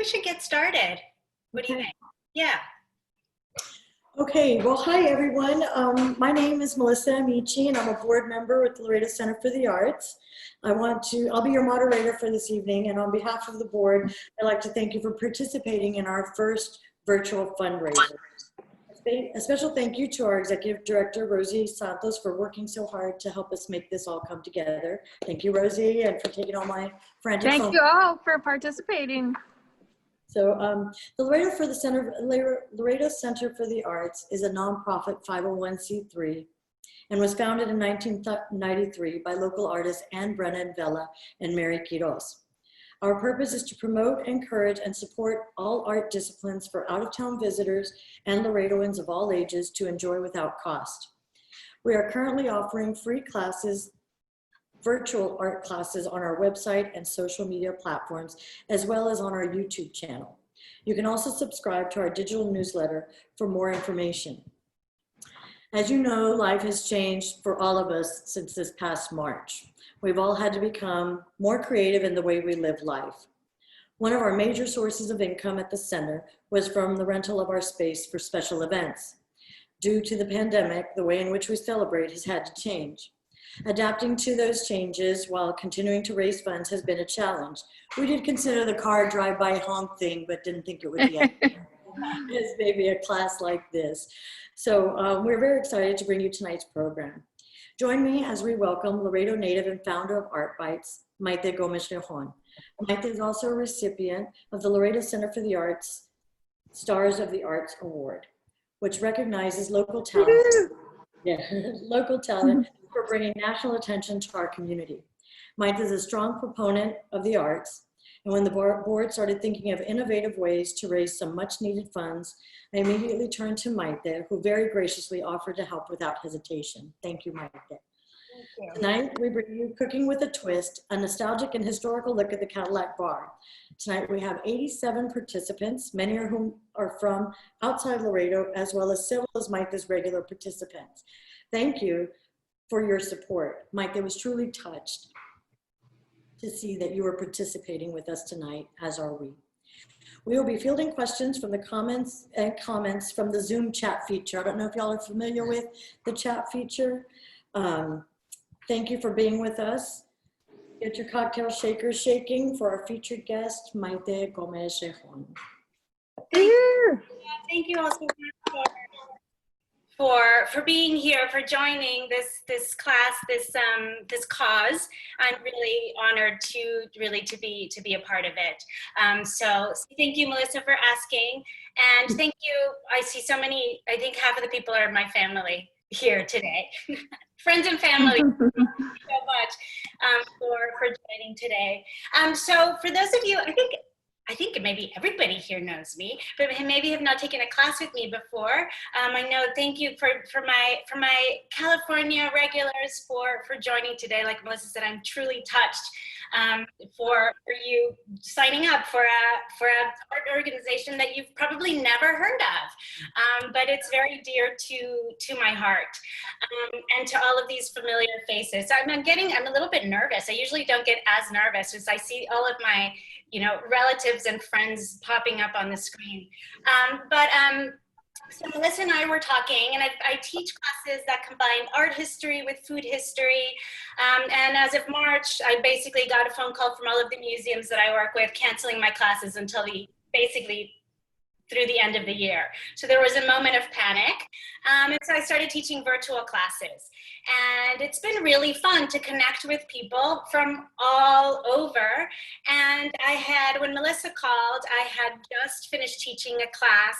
we should get started. What do you think? Yeah. Okay, well, hi everyone. My name is Melissa Amici and I'm a board member with the Laredo Center for the Arts. I'll be your moderator for this evening, and on behalf of the board, I'd like to thank you for participating in our first virtual fundraiser. A special thank you to our Executive Director, Rosie Santos, for working so hard to help us make this all come together. Thank you, Rosie, and for taking all my frantic Thank you all for participating. So the Laredo Center for the Arts is a nonprofit 501c3 and was founded in 1993 by local artists Anne Brennan Vela and Mary Quiroz. Our purpose is to promote, encourage, and support all art disciplines for out-of-town visitors and Laredoans of all ages to enjoy without cost. We are currently offering free classes, virtual art classes on our website and social media platforms, as well as on our YouTube channel. You can also subscribe to our digital newsletter for more information. As you know, life has changed for all of us since this past March. We've all had to become more creative in the way we live life. One of our major sources of income at the center was from the rental of our space for special events. Due to the pandemic, the way in which we celebrate has had to change. Adapting to those changes while continuing to raise funds has been a challenge. We did consider the car drive-by honk thing, but didn't think it would be as maybe a class like this. So we're very excited to bring you tonight's program. Join me as we welcome Laredo native and founder of ArtBites, Maite Gomez-Rejón. Maite is also a recipient of the Laredo Center for the Arts Stars of the Arts Award, which recognizes local talent. Local talent for bringing national attention to our community. Maite is a strong proponent of the arts, and when the board started thinking of innovative ways to raise some much needed funds, I immediately turned to Maite, who very graciously offered to help without hesitation. Thank you, Maite. Thank you. Tonight, we bring you Cooking with a Twist, a nostalgic and historical look at the Cadillac Bar. Tonight, we have 87 participants, many of whom are from outside Laredo, as well as several of Maite's regular participants. Thank you for your support. Maite was truly touched to see that you were participating with us tonight, as are we. We will be fielding questions from the comments from the Zoom chat feature. I don't know if y'all are familiar with the chat feature. Thank you for being with us. Get your cocktail shakers shaking for our featured guest, Maite Gomez-Rejón. Thank you all so much for being here, for joining this class, this cause. I'm really honored to be a part of it. So thank you, Melissa, for asking, and thank you. I see so many. I think half of the people are my family here today, friends and family. Thank you so much for joining today. So for those of you, I think maybe everybody here knows me, but maybe have not taken a class with me before. I know. Thank you for my California regulars for joining today. Like Melissa said, I'm truly touched for you signing up for a art organization that you've probably never heard of, but it's very dear to my heart, and to all of these familiar faces. I'm a little bit nervous. I usually don't get as nervous as I see all of my relatives and friends popping up on the screen. So Melissa and I were talking, and I teach classes that combine art history with food history. And as of March, I basically got a phone call from all of the museums that I work with, canceling my classes until basically through the end of the year. So there was a moment of panic. And so I started teaching virtual classes. And it's been really fun to connect with people from all over. And when Melissa called, I had just finished teaching a class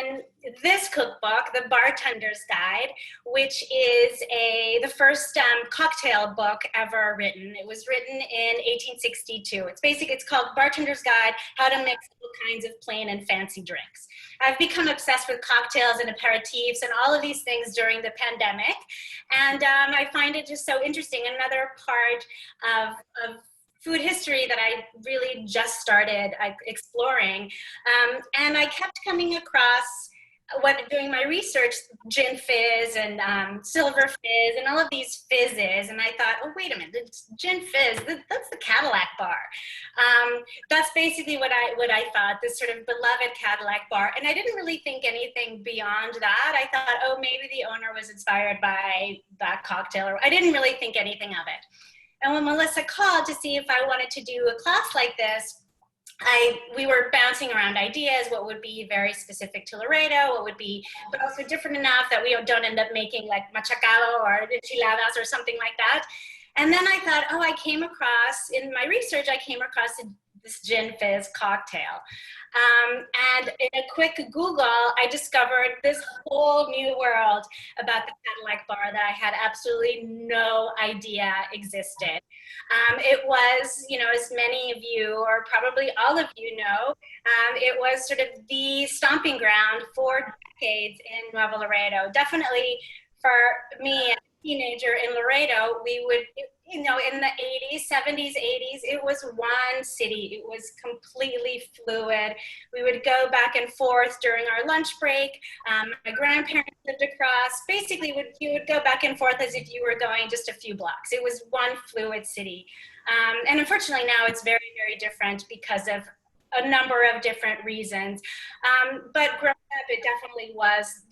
on this cookbook, The Bartender's Guide, which is the first cocktail book ever written. It was written in 1862. It's called Bartender's Guide, How to Mix All Kinds of Plain and Fancy Drinks. I've become obsessed with cocktails and aperitifs and all of these things during the pandemic. And I find it just so interesting. Another part of food history that I really just started exploring. And I kept coming across when doing my research, gin fizz and silver fizz and all of these fizzes, and I thought, oh wait a minute, it's gin fizz, that's the Cadillac Bar. That's basically what I thought, this sort of beloved Cadillac Bar, and I didn't really think anything beyond that. I thought, oh, maybe the owner was inspired by that cocktail, or I didn't really think anything of it. And when Melissa called to see if I wanted to do a class like this, we were bouncing around ideas, what would be very specific to Laredo, what would be, but also different enough that we don't end up making like machacado or enchiladas or something like that. And then I thought, oh, I came across, in my research, I came across this gin fizz cocktail. And in a quick Google, I discovered this whole new world about the Cadillac Bar that I had absolutely no idea existed. It was, you know, as many of you, or probably all of you know, it was sort of the stomping ground for decades in Nuevo Laredo. Definitely for me, teenager in Laredo, we would, you know, in the 80s, 70s, 80s, it was one city. It was completely fluid. We would go back and forth during our lunch break. My grandparents lived across. Basically, you would go back and forth as if you were going just a few blocks. It was one fluid city. And unfortunately now it's very, very different because of a number of different reasons. But growing up, it definitely was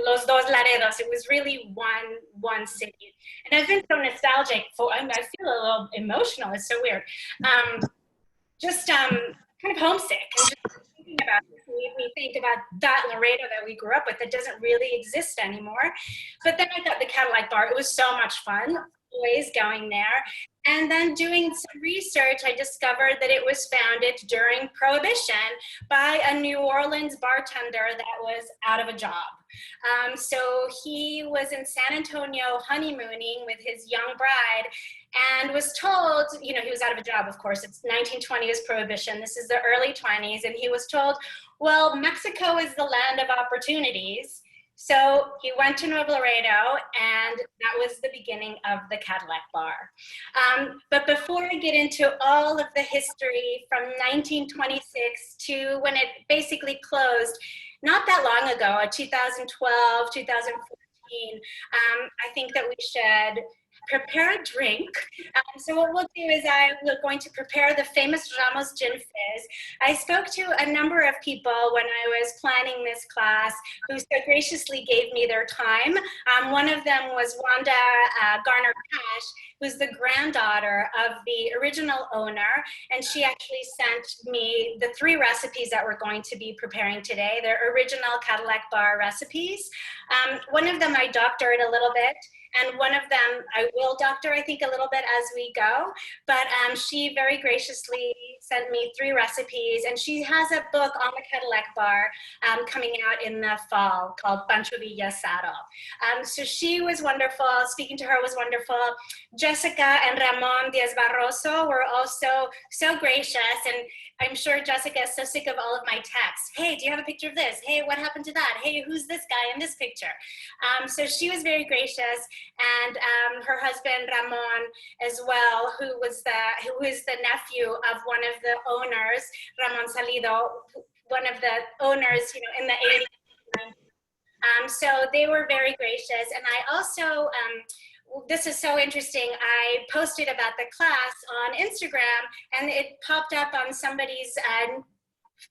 Los Dos Laredos. It was really one city. And I've been so nostalgic for, I feel a little emotional, it's so weird. Kind of homesick. And just thinking about this, we think about that Laredo that we grew up with that doesn't really exist anymore. But then I got the Cadillac Bar. It was so much fun, always going there. And then doing some research, I discovered that it was founded during Prohibition by a New Orleans bartender that was out of a job. So he was in San Antonio honeymooning with his young bride and was told, you know, he was out of a job, of course, it's 1920s Prohibition, this is the early 20s, and he was told, well, Mexico is the land of opportunities. So he went to Nuevo Laredo, and that was the beginning of the Cadillac Bar. But before I get into all of the history from 1926 to when it basically closed, not that long ago, 2012, 2014, I think that we should prepare a drink. So what we'll do is we're going to prepare the famous Ramos Gin Fizz. I spoke to a number of people when I was planning this class who so graciously gave me their time. One of them was Wanda Garner-Cash, who's the granddaughter of the original owner, and she actually sent me the 3 recipes that we're going to be preparing today. They're original Cadillac Bar recipes. One of them I doctored a little bit, and one of them I will doctor, I think, a little bit as we go. But she very graciously sent me 3 recipes, and she has a book on the Cadillac Bar coming out in the fall called Pancho Villa Asado. So she was wonderful. Speaking to her was wonderful. Jessica and Ramon Diaz-Barroso were also so gracious, and I'm sure Jessica is so sick of all of my texts. Hey, do you have a picture of this? Hey, what happened to that? Hey, who's this guy in this picture? So she was very gracious, and her husband Ramon as well, who is the nephew of one of the owners, Ramon Salido, one of the owners, you know, in the 80s. So they were very gracious, and I also. This is so interesting. I posted about the class on Instagram, and it popped up on somebody's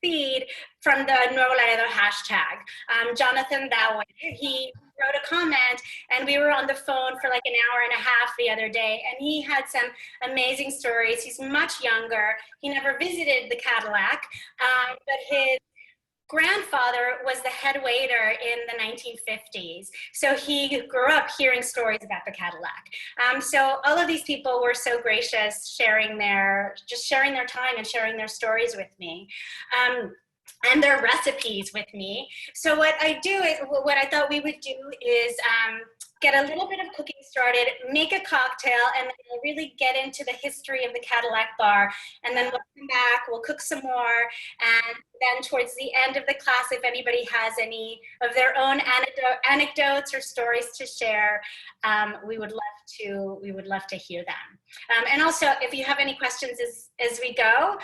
feed from the Nuevo Laredo hashtag. Jonathan Dawe, he wrote a comment, and we were on the phone for like an hour and a half the other day, and he had some amazing stories. He's much younger. He never visited the Cadillac, but his grandfather was the head waiter in the 1950s. So he grew up hearing stories about the Cadillac. So all of these people were so gracious, sharing their time and sharing their stories with me. And their recipes with me. So what I thought we would do is get a little bit of cooking started, make a cocktail, and then we'll really get into the history of the Cadillac Bar. And then we'll come back, we'll cook some more, and then towards the end of the class, if anybody has any of their own anecdotes or stories to share, we would love to hear them. And also, if you have any questions as we go,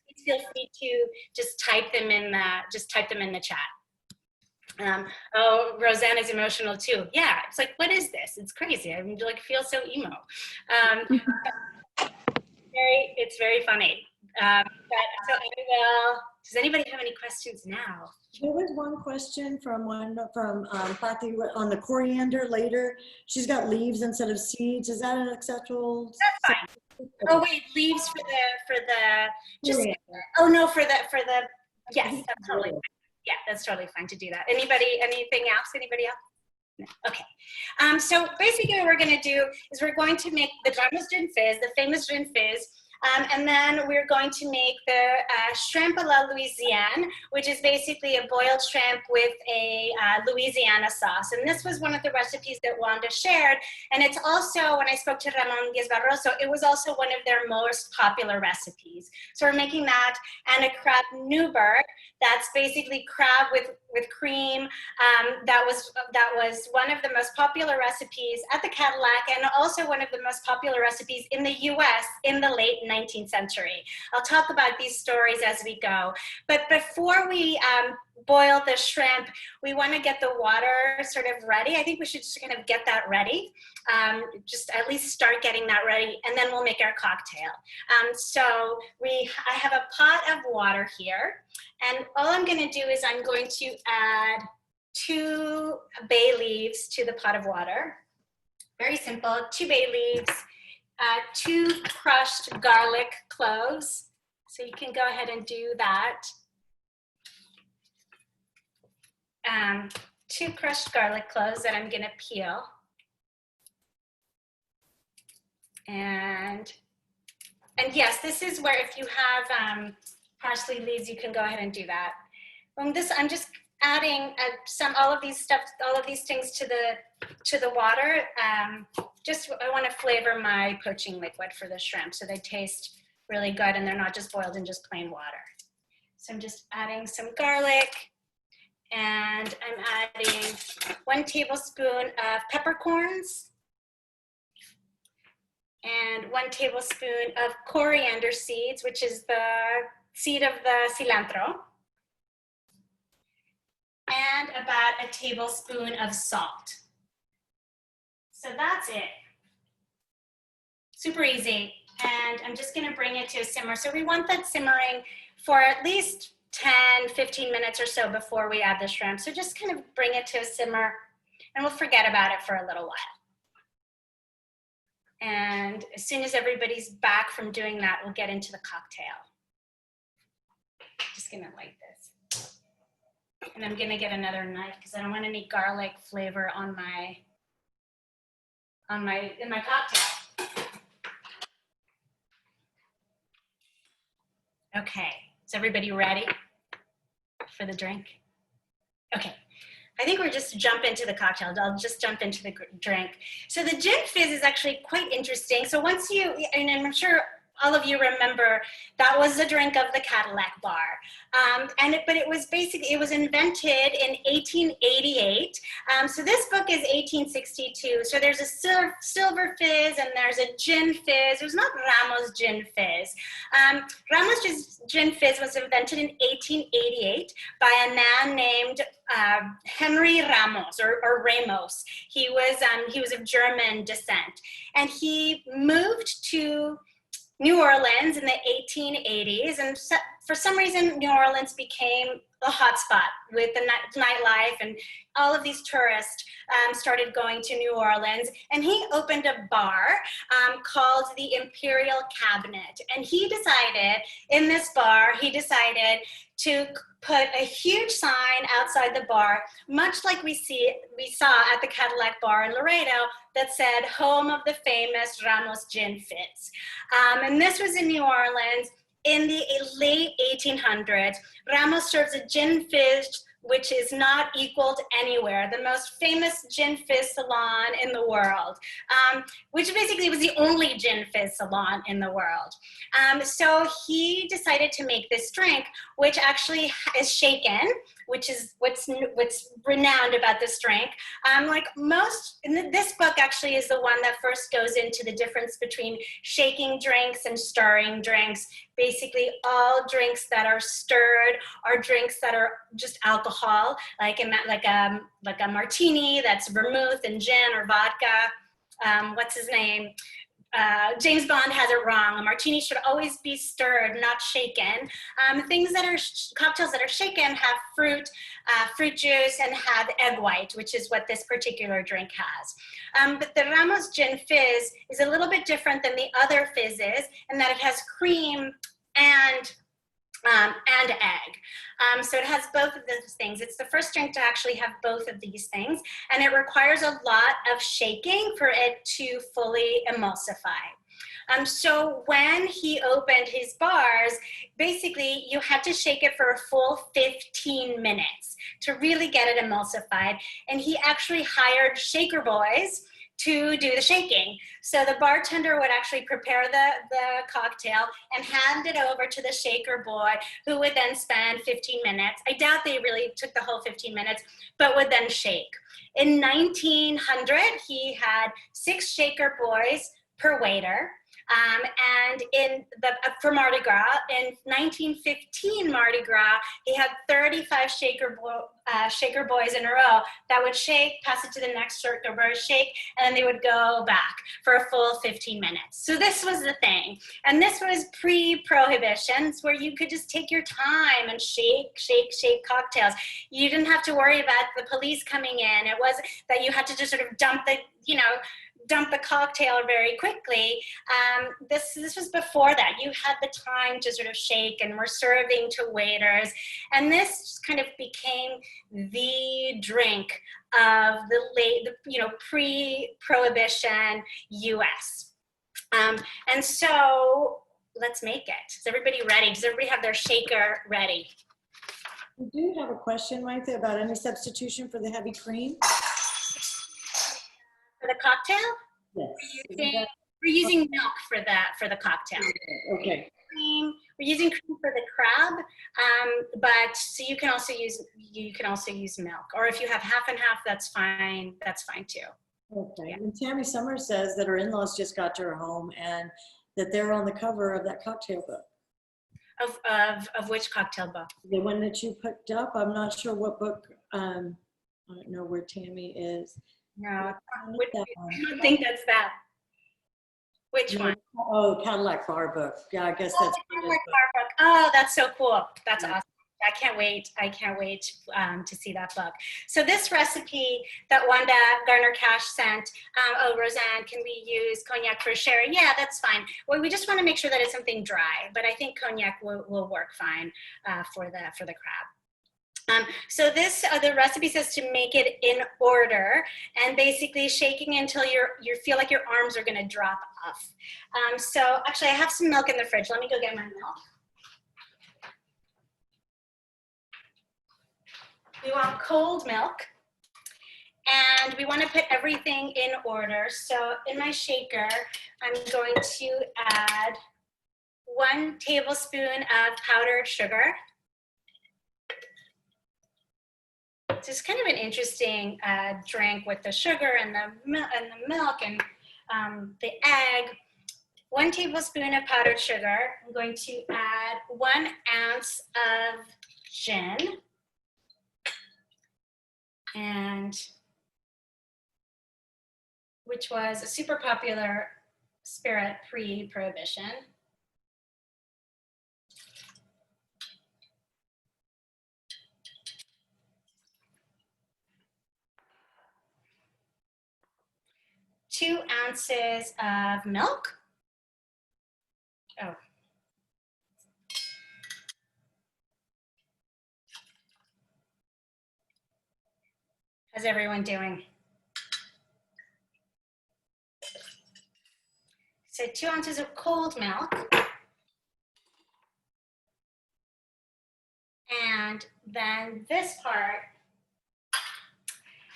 please feel free to just type them in the chat. Oh, Rosanna's emotional too. Yeah, it's like, what is this? It's crazy. I like feel so emo. It's very funny. But so I will. Does anybody have any questions now? There was one question from Patty on the coriander later. She's got leaves instead of seeds. Is that an acceptable? That's fine. Oh wait, leaves for the just. Oh no, for the yes, that's totally fine. Yeah, that's totally fine to do that. Anything else? Anybody else? No. Okay. So basically what we're going to do is we're going to make the Ramos Gin Fizz, the famous Gin Fizz, and then we're going to make the Shrimpala Louisiana, which is basically a boiled shrimp with a Louisiana sauce. And this was one of the recipes that Wanda shared. And it's also, when I spoke to Ramon Barroso, it was also one of their most popular recipes. So we're making that, and a crab Newburg. That's basically crab with cream. That was one of the most popular recipes at the Cadillac, and also one of the most popular recipes in the US in the late 19th century. I'll talk about these stories as we go. But before we boil the shrimp, we want to get the water sort of ready. I think we should just kind of get that ready. Just at least start getting that ready, and then we'll make our cocktail. I have a pot of water here, and all I'm going to do is I'm going to add 2 bay leaves to the pot of water. Very simple, 2 bay leaves, 2 crushed garlic cloves. So you can go ahead and do that. 2 crushed garlic cloves that I'm going to peel. And yes, this is where if you have parsley leaves, you can go ahead and do that. I'm just adding all of these things to the water. I want to flavor my poaching liquid for the shrimp so they taste really good and they're not just boiled in just plain water. So I'm just adding some garlic, and I'm adding 1 tablespoon of peppercorns and 1 tablespoon of coriander seeds, which is the seed of the cilantro, and about 1 tablespoon of salt. So that's it. Super easy. And I'm just going to bring it to a simmer. So we want that simmering for at least 10-15 minutes or so before we add the shrimp. So just kind of bring it to a simmer, and we'll forget about it for a little while. And as soon as everybody's back from doing that, we'll get into the cocktail. Just gonna light this. And I'm gonna get another knife because I don't want any garlic flavor in my cocktail. Okay, is everybody ready for the drink? Okay. I think we're just jump into the cocktail. I'll just jump into the drink. So the Gin Fizz is actually quite interesting. So and I'm sure all of you remember, that was the drink of the Cadillac Bar. But it was invented in 1888. So this book is 1862. So there's a silver fizz and there's a gin fizz. It was not Ramos Gin Fizz. Ramos Gin Fizz was invented in 1888 by a man named Henry Ramos or Ramos. He was of German descent, and he moved to New Orleans in the 1880s, and for some reason New Orleans became a hotspot with the nightlife, and all of these tourists started going to New Orleans, and he opened a bar called the Imperial Cabinet. And he decided to put a huge sign outside the bar, much like we saw at the Cadillac Bar in Laredo, that said, "Home of the famous Ramos Gin Fizz." And this was in New Orleans in the late 1800s. Ramos serves a gin fizz which is not equaled anywhere, the most famous gin fizz salon in the world, which basically was the only gin fizz salon in the world. So he decided to make this drink, which actually is shaken, which is what's renowned about this drink. This book actually is the one that first goes into the difference between shaking drinks and stirring drinks. Basically, all drinks that are stirred are drinks that are just alcohol alcohol, like a martini that's vermouth and gin or vodka. What's his name? James Bond has it wrong. A martini should always be stirred, not shaken. Cocktails that are shaken have fruit juice, and have egg white, which is what this particular drink has. But the Ramos Gin Fizz is a little bit different than the other fizzes in that it has cream and egg. So it has both of those things. It's the first drink to actually have both of these things, and it requires a lot of shaking for it to fully emulsify. So when he opened his bars, basically you had to shake it for a full 15 minutes to really get it emulsified. And he actually hired shaker boys to do the shaking. So the bartender would actually prepare the cocktail and hand it over to the shaker boy, who would then spend 15 minutes. I doubt they really took the whole 15 minutes, but would then shake. In 1900, he had 6 shaker boys per waiter. And for Mardi Gras, in 1915 Mardi Gras, he had 35 shaker boys in a row that would shake, pass it to the next shaker boy, shake, and then they would go back for a full 15 minutes. So this was the thing. And this was pre-prohibition, where you could just take your time and shake cocktails. You didn't have to worry about the police coming in. It was that you had to just sort of dump the cocktail very quickly. This was before that. You had the time to sort of shake, and were serving to waiters. And this kind of became the drink of the pre-prohibition US. And so let's make it. Is everybody ready? Does everybody have their shaker ready? We do have a question, Maite, about any substitution for the heavy cream. For the cocktail? Yes. We're using milk for the cocktail. Okay. Cream. We're using cream for the crab, but so you can also use milk, or if you have half and half, that's fine. That's fine too. Okay. Yeah. And Tammy Summers says that her in-laws just got to her home, and that they're on the cover of that cocktail book. Of which cocktail book? The one that you picked up. I'm not sure what book. I don't know where Tammy is. No, I don't think that's that. Which one? Oh, Cadillac Bar book. Yeah, I guess that's. Cadillac Bar book. Oh, that's so cool. That's awesome. I can't wait to see that book. So this recipe that Wanda Garner-Cash sent, Roseanne, can we use cognac for sherry? Yeah, that's fine. Well, we just want to make sure that it's something dry, but I think cognac will work fine for the crab. So the recipe says to make it in order, and basically shaking until you feel like your arms are going to drop off. So actually, I have some milk in the fridge. Let me go get my milk. We want cold milk, and we want to put everything in order. So in my shaker, I'm going to add 1 tablespoon of powdered sugar. It's just kind of an interesting drink with the sugar and the milk and the egg. 1 tablespoon of powdered sugar. I'm going to add 1 ounce of gin. And which was a super popular spirit pre-prohibition. Two ounces of milk. Oh. How's everyone doing? So 2 ounces of cold milk. And then this part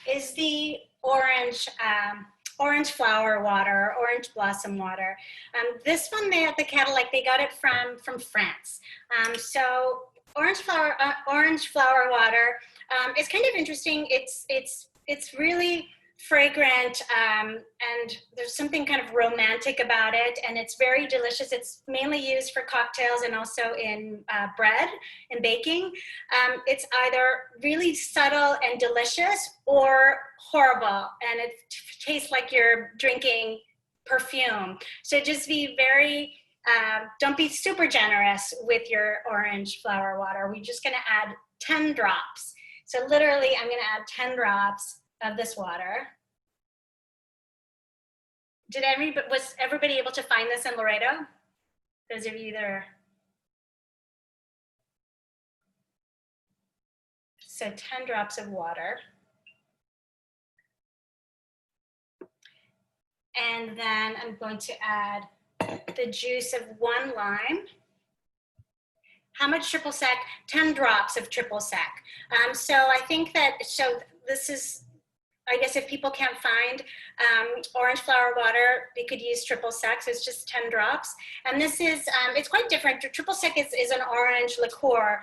is the orange flower water, orange blossom water. This one they at the Cadillac, they got it from France. So orange flower water is kind of interesting. It's really fragrant, and there's something kind of romantic about it, and it's very delicious. It's mainly used for cocktails and also in bread and baking. It's either really subtle and delicious or horrible, and it tastes like you're drinking perfume. So just be very, don't be super generous with your orange flower water. We're just gonna add 10 drops. So literally, I'm gonna add 10 drops of this water. Was everybody able to find this in Laredo? Those of you that are. So 10 drops of water. And then I'm going to add the juice of 1 lime. How much triple sec? 10 drops of triple sec. So I think that, so this is, I guess if people can't find orange flower water, they could use triple sec, so it's just 10 drops. And this is, it's quite different. Triple sec is an orange liqueur.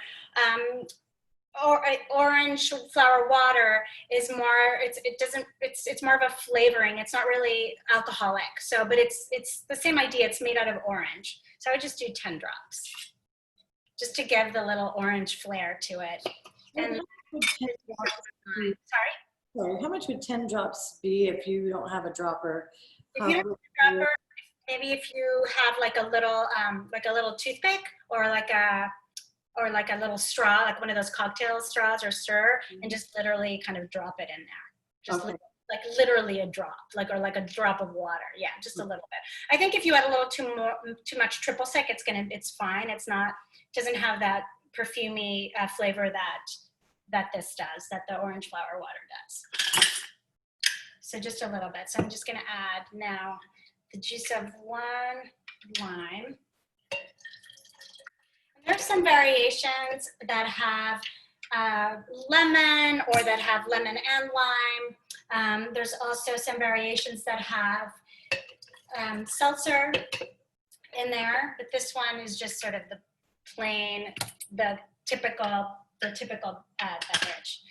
Orange flower water is more, it's more of a flavoring. It's not really alcoholic. So, but it's the same idea. It's made out of orange. So I would just do 10 drops, just to give the little orange flair to it. And sorry, how much would 10 drops be if you don't have a dropper? If you don't have a dropper, maybe if you have like a little toothpick or like a little straw, like one of those cocktail straws or stir, and just literally kind of drop it in there. Just okay. like literally a drop, or like a drop of water. Yeah, just a little bit. I think if you add a little too much triple sec, it's fine. It's not, doesn't have that perfumey flavor that this does, that the orange flower water does. So just a little bit. So I'm just gonna add now the juice of 1 lime. There's some variations that have lemon, or that have lemon and lime. There's also some variations that have seltzer in there, but this one is just sort of the plain, the typical beverage.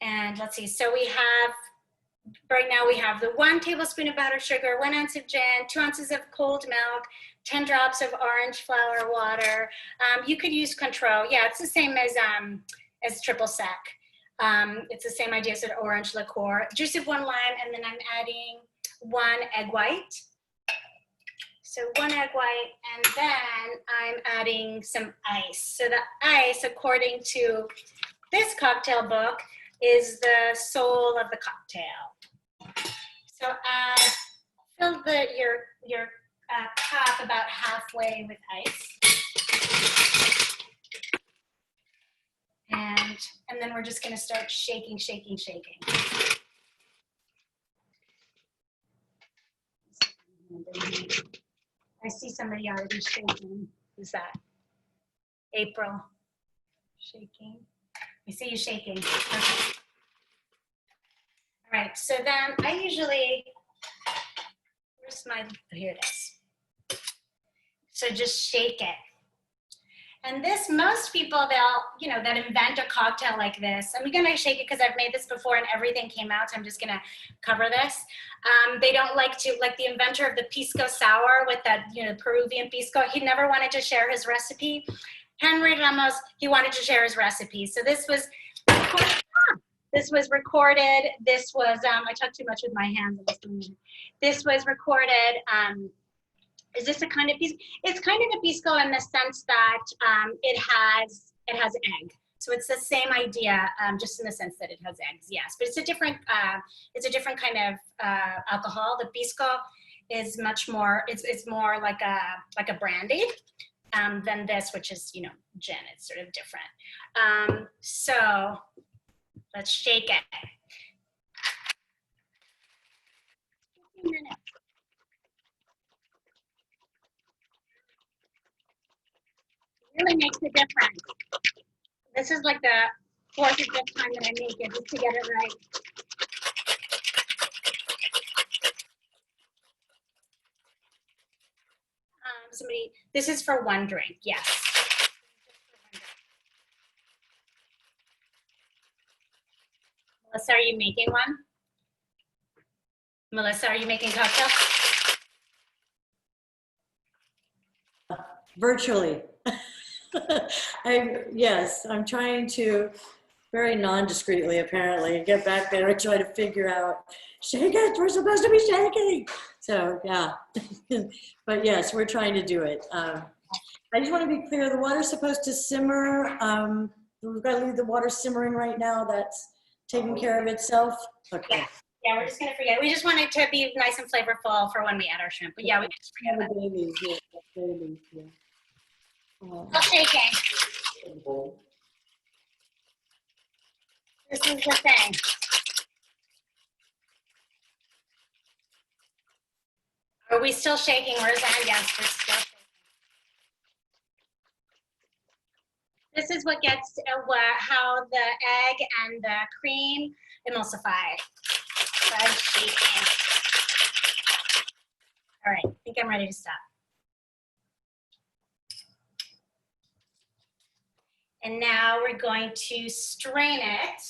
And let's see, so we have, right now we have the 1 tablespoon of powdered sugar, 1 ounce of gin, 2 ounces of cold milk, 10 drops of orange flower water. You could use Cointreau. Yeah, it's the same as triple sec. It's the same idea as an orange liqueur. Juice of 1 lime, and then I'm adding 1 egg white. So 1 egg white, and then I'm adding some ice. So the ice, according to this cocktail book, is the soul of the cocktail. So fill your cup about halfway with ice. And then we're just gonna start shaking. I see somebody already shaking. Who's that? April. Shaking. I see you shaking. Okay. All right, so then I usually, here it is. So just shake it. And this, most people, that invent a cocktail like this, I'm gonna shake it because I've made this before and everything came out, so I'm just gonna cover this. They don't like the inventor of the pisco sour with that, Peruvian pisco, he never wanted to share his recipe. Henry Ramos, he wanted to share his recipe. So this was recorded. This was, I talk too much with my hands. This was recorded. Is this a kind of pisco? It's kind of a pisco in the sense that it has egg. So it's the same idea, just in the sense that it has eggs, yes. But it's a different kind of alcohol. The pisco is much more. It's more like a brandy than this, which is gin. It's sort of different. So let's shake it. 15 minutes. Really makes a difference. This is like the 4th or 5th time that I make it, just to get it right. This is for 1 drink, yes. Melissa, are you making one? Melissa, are you making cocktails? Virtually. Yes, I'm trying to very non-discreetly, apparently, get back there and try to figure out, shake it, we're supposed to be shaking. So yeah, but yes, we're trying to do it. I just want to be clear, the water's supposed to simmer. We've got to leave the water simmering right now. That's taking care of itself. Okay. Yeah, we're just gonna forget. We just want it to be nice and flavorful for when we add our shrimp. But yeah, we just forget about it. Babies, yeah, babies, yeah. Still shaking. This is the thing. Are we still shaking? Where's Anne? Yes, we're still shaking. This is what gets how the egg and the cream emulsify. So I'm shaking. All right, I think I'm ready to stop. And now we're going to strain it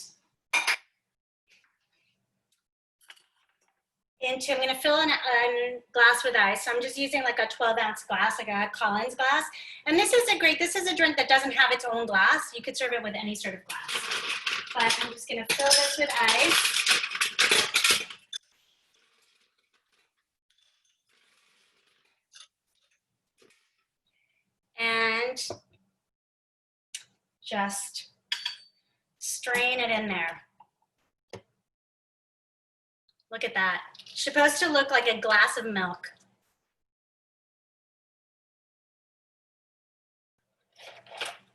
into, I'm gonna fill in a glass with ice. So I'm just using like a 12-ounce glass, like a Collins glass. And this is a drink that doesn't have its own glass. You could serve it with any sort of glass. But I'm just gonna fill this with ice. And just strain it in there. Look at that. It's supposed to look like a glass of milk.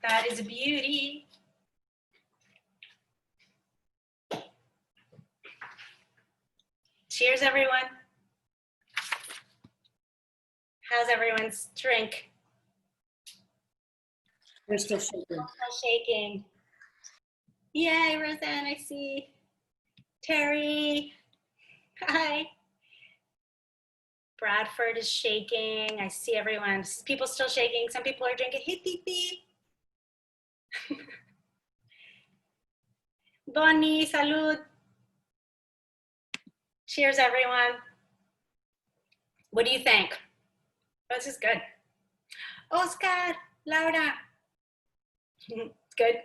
That is a beauty. Cheers, everyone. How's everyone's drink? We're still shaking. Still shaking. Yay, Roseanne, I see. Terry, hi. Bradford is shaking. I see everyone. People still shaking. Some people are drinking. Hey, Titi. Bonnie, salud. Cheers, everyone. What do you think? This is good. Oscar, Laura. Good.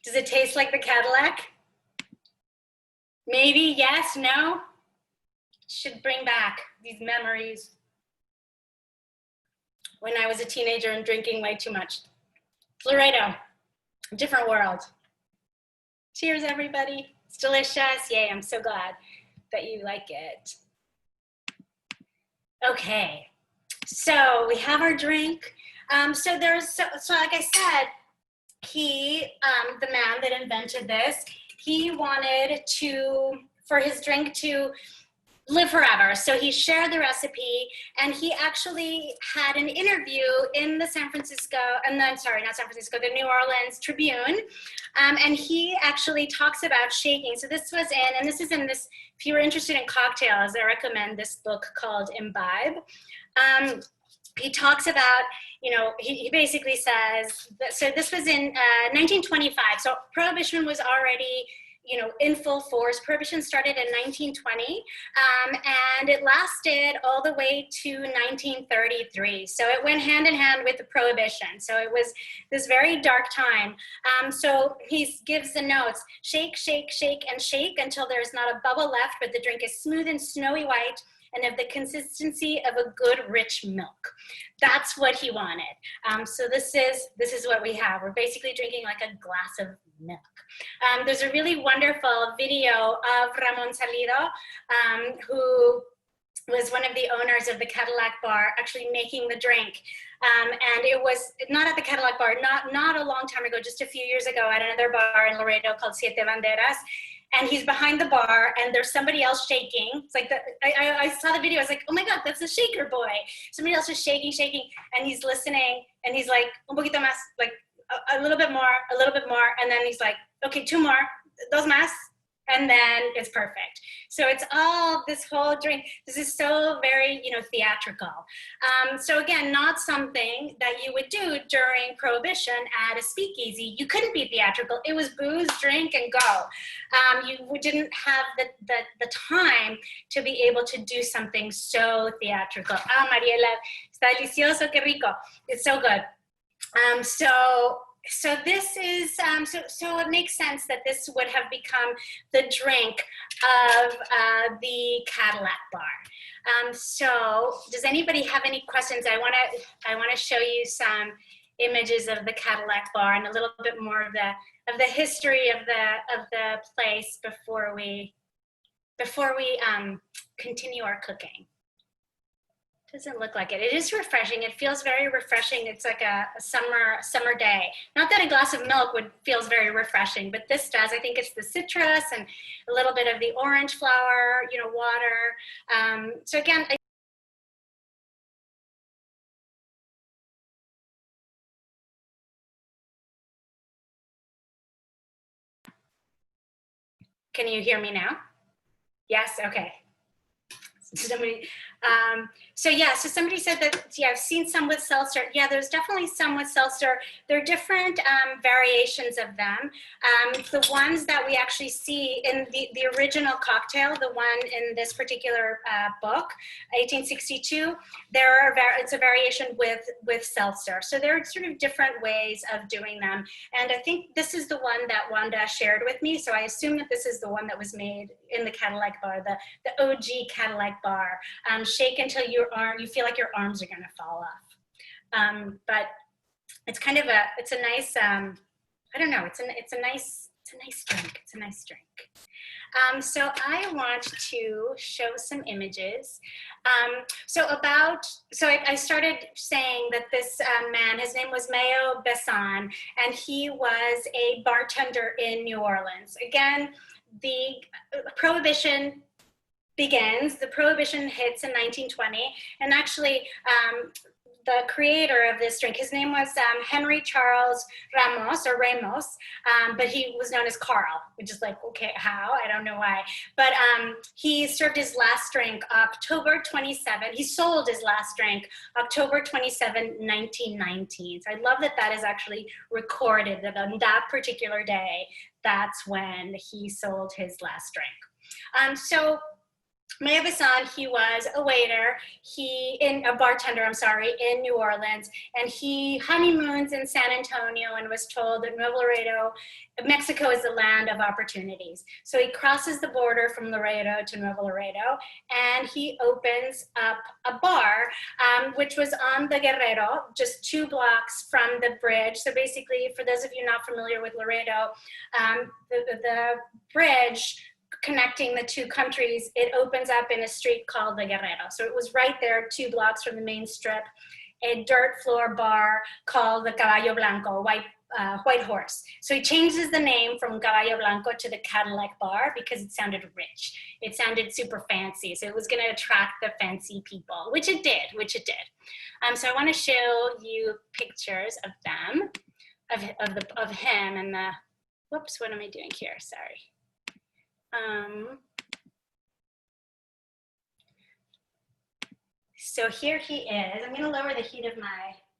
Does it taste like the Cadillac? Maybe, yes, no? Should bring back these memories when I was a teenager and drinking way too much. Laredo, different world. Cheers, everybody. It's delicious. Yay, I'm so glad that you like it. Okay, so we have our drink. So like I said, he, the man that invented this, he wanted for his drink to live forever. So he shared the recipe, and he actually had an interview in the the New Orleans Tribune. And he actually talks about shaking. So this is in this, if you were interested in cocktails, I recommend this book called Imbibe. He talks about, he basically says, so this was in 1925. So Prohibition was already, in full force. Prohibition started in 1920, and it lasted all the way to 1933. So it went hand in hand with the Prohibition. So it was this very dark time. So he gives the notes: shake, shake, shake, and shake until there's not a bubble left, but the drink is smooth and snowy white and of the consistency of a good rich milk. That's what he wanted. So this is what we have. We're basically drinking like a glass of milk. There's a really wonderful video of Ramon Salido, who was one of the owners of the Cadillac Bar, actually making the drink. And it was not at the Cadillac Bar, not a long time ago, just a few years ago, at another bar in Laredo called Siete Banderas. And he's behind the bar, and there's somebody else shaking. It's like, I saw the video, I was like, oh my God, that's the shaker boy. Somebody else is shaking, and he's listening, and he's like, un poquito más, like a little bit more, and then he's like, okay, 2 more, dos más, and then it's perfect. So it's all this whole drink. This is so very, theatrical. So again, not something that you would do during Prohibition at a speakeasy. You couldn't be theatrical. It was booze, drink, and go. You didn't have the time to be able to do something so theatrical. Ah, Mariela, está delicioso, qué rico. It's so good. So this is, so it makes sense that this would have become the drink of the Cadillac Bar. So does anybody have any questions? I want to show you some images of the Cadillac Bar and a little bit more of the history of the place before we continue our cooking. Doesn't look like it. It is refreshing. It feels very refreshing. It's like a summer day. Not that a glass of milk feels very refreshing, but this does. I think it's the citrus and a little bit of the orange flower, water. So again, can you hear me now? Yes, okay. Somebody, so somebody said that, I've seen some with seltzer. Yeah, there's definitely some with seltzer. There are different variations of them. The ones that we actually see in the original cocktail, the one in this particular book, 1862, it's a variation with seltzer. So there are sort of different ways of doing them. And I think this is the one that Wanda shared with me. So I assume that this is the one that was made in the Cadillac Bar, the OG Cadillac Bar. Shake until you feel like your arms are going to fall off. But it's kind of it's a nice, I don't know, it's a nice drink. It's a nice drink. So I want to show some images. So I started saying that this man, his name was Mayo Besson, and he was a bartender in New Orleans. Again, the Prohibition begins. The Prohibition hits in 1920, and actually the creator of this drink, his name was Henry Charles Ramos, but he was known as Carl, which is like, okay, how? I don't know why. But he served his last drink October 27. He sold his last drink October 27, 1919. So I love that is actually recorded, that on that particular day, that's when he sold his last drink. So Mayo Besson, he was a waiter, a bartender, in New Orleans, and he honeymoons in San Antonio and was told that Nuevo Laredo, Mexico is the land of opportunities. So he crosses the border from Laredo to Nuevo Laredo, and he opens up a bar, which was on the Guerrero, just 2 blocks from the bridge. So basically, for those of you not familiar with Laredo, the bridge connecting the two countries, it opens up in a street called the Guerrero. So it was right there, 2 blocks from the main strip, a dirt floor bar called the Caballo Blanco, White Horse. So he changes the name from Caballo Blanco to the Cadillac Bar because it sounded rich. It sounded super fancy. So it was going to attract the fancy people, which it did. So I want to show you pictures of them, of him and the, whoops, what am I doing here? Sorry. So here he is. I'm going to lower the heat of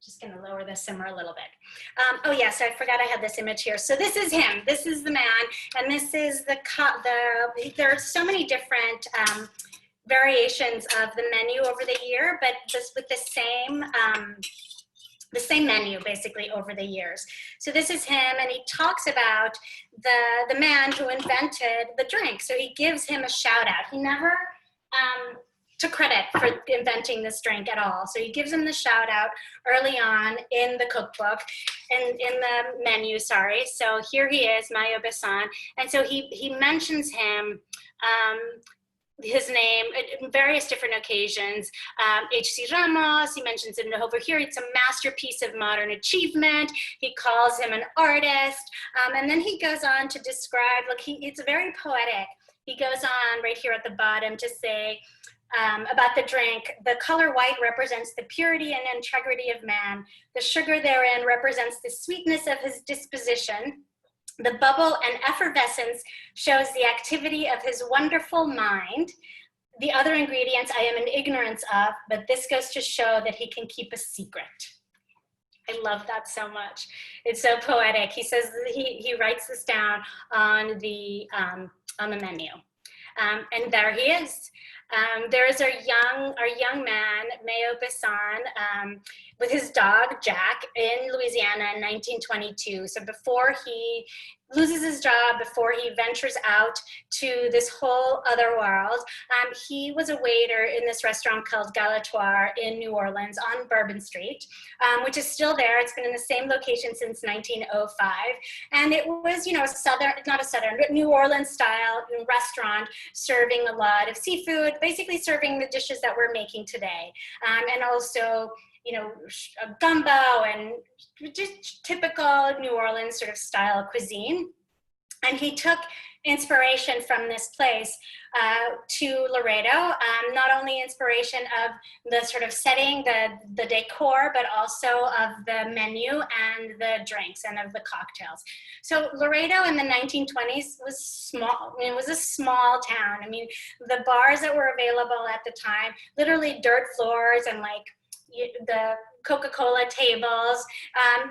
just going to lower the simmer a little bit. Oh yeah, so I forgot I had this image here. So this is him. This is the man, and this is there are so many different variations of the menu over the year, but just with the same menu basically over the years. So this is him, and he talks about the man who invented the drink. So he gives him a shout out. He never took credit for inventing this drink at all. So he gives him the shout out early on in the cookbook and in the menu, sorry. So here he is, Mayo Besson. And so he mentions him, his name at various different occasions. H.C. Ramos, he mentions him over here. It's a masterpiece of modern achievement. He calls him an artist. And then he goes on to describe, it's very poetic. He goes on right here at the bottom to say about the drink, the color white represents the purity and integrity of man. The sugar therein represents the sweetness of his disposition. The bubble and effervescence shows the activity of his wonderful mind. The other ingredients I am in ignorance of, but this goes to show that he can keep a secret. I love that so much. It's so poetic. He says he writes this down on the menu, and there he is. There is our young man, Mayo Bisson, with his dog, Jack, in Louisiana in 1922. So before he loses his job, before he ventures out to this whole other world, he was a waiter in this restaurant called Galatoire in New Orleans on Bourbon Street, which is still there. It's been in the same location since 1905. And it was, you know, New Orleans style restaurant serving a lot of seafood, basically serving the dishes that we're making today. And also, you know, gumbo and just typical New Orleans sort of style cuisine. And he took inspiration from this place to Laredo, not only inspiration of the sort of setting, the decor, but also of the menu and the drinks and of the cocktails. So Laredo in the 1920s was small. I mean, it was a small town. I mean, the bars that were available at the time, literally dirt floors and like the Coca-Cola tables,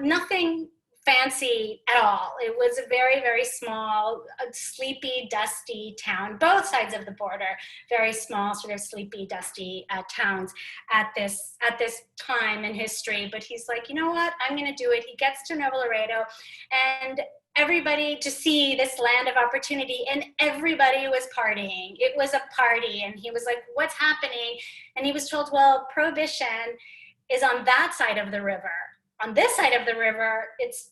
nothing fancy at all. It was a very, very small, sleepy, dusty town, both sides of the border, very small, sort of sleepy, dusty towns at this time in history. But he's like, you know what, I'm gonna do it. He gets to Nuevo Laredo and everybody to see this land of opportunity, and everybody was partying. It was a party, and he was like, what's happening? And he was told, well, Prohibition is on that side of the river. On this side of the river, it's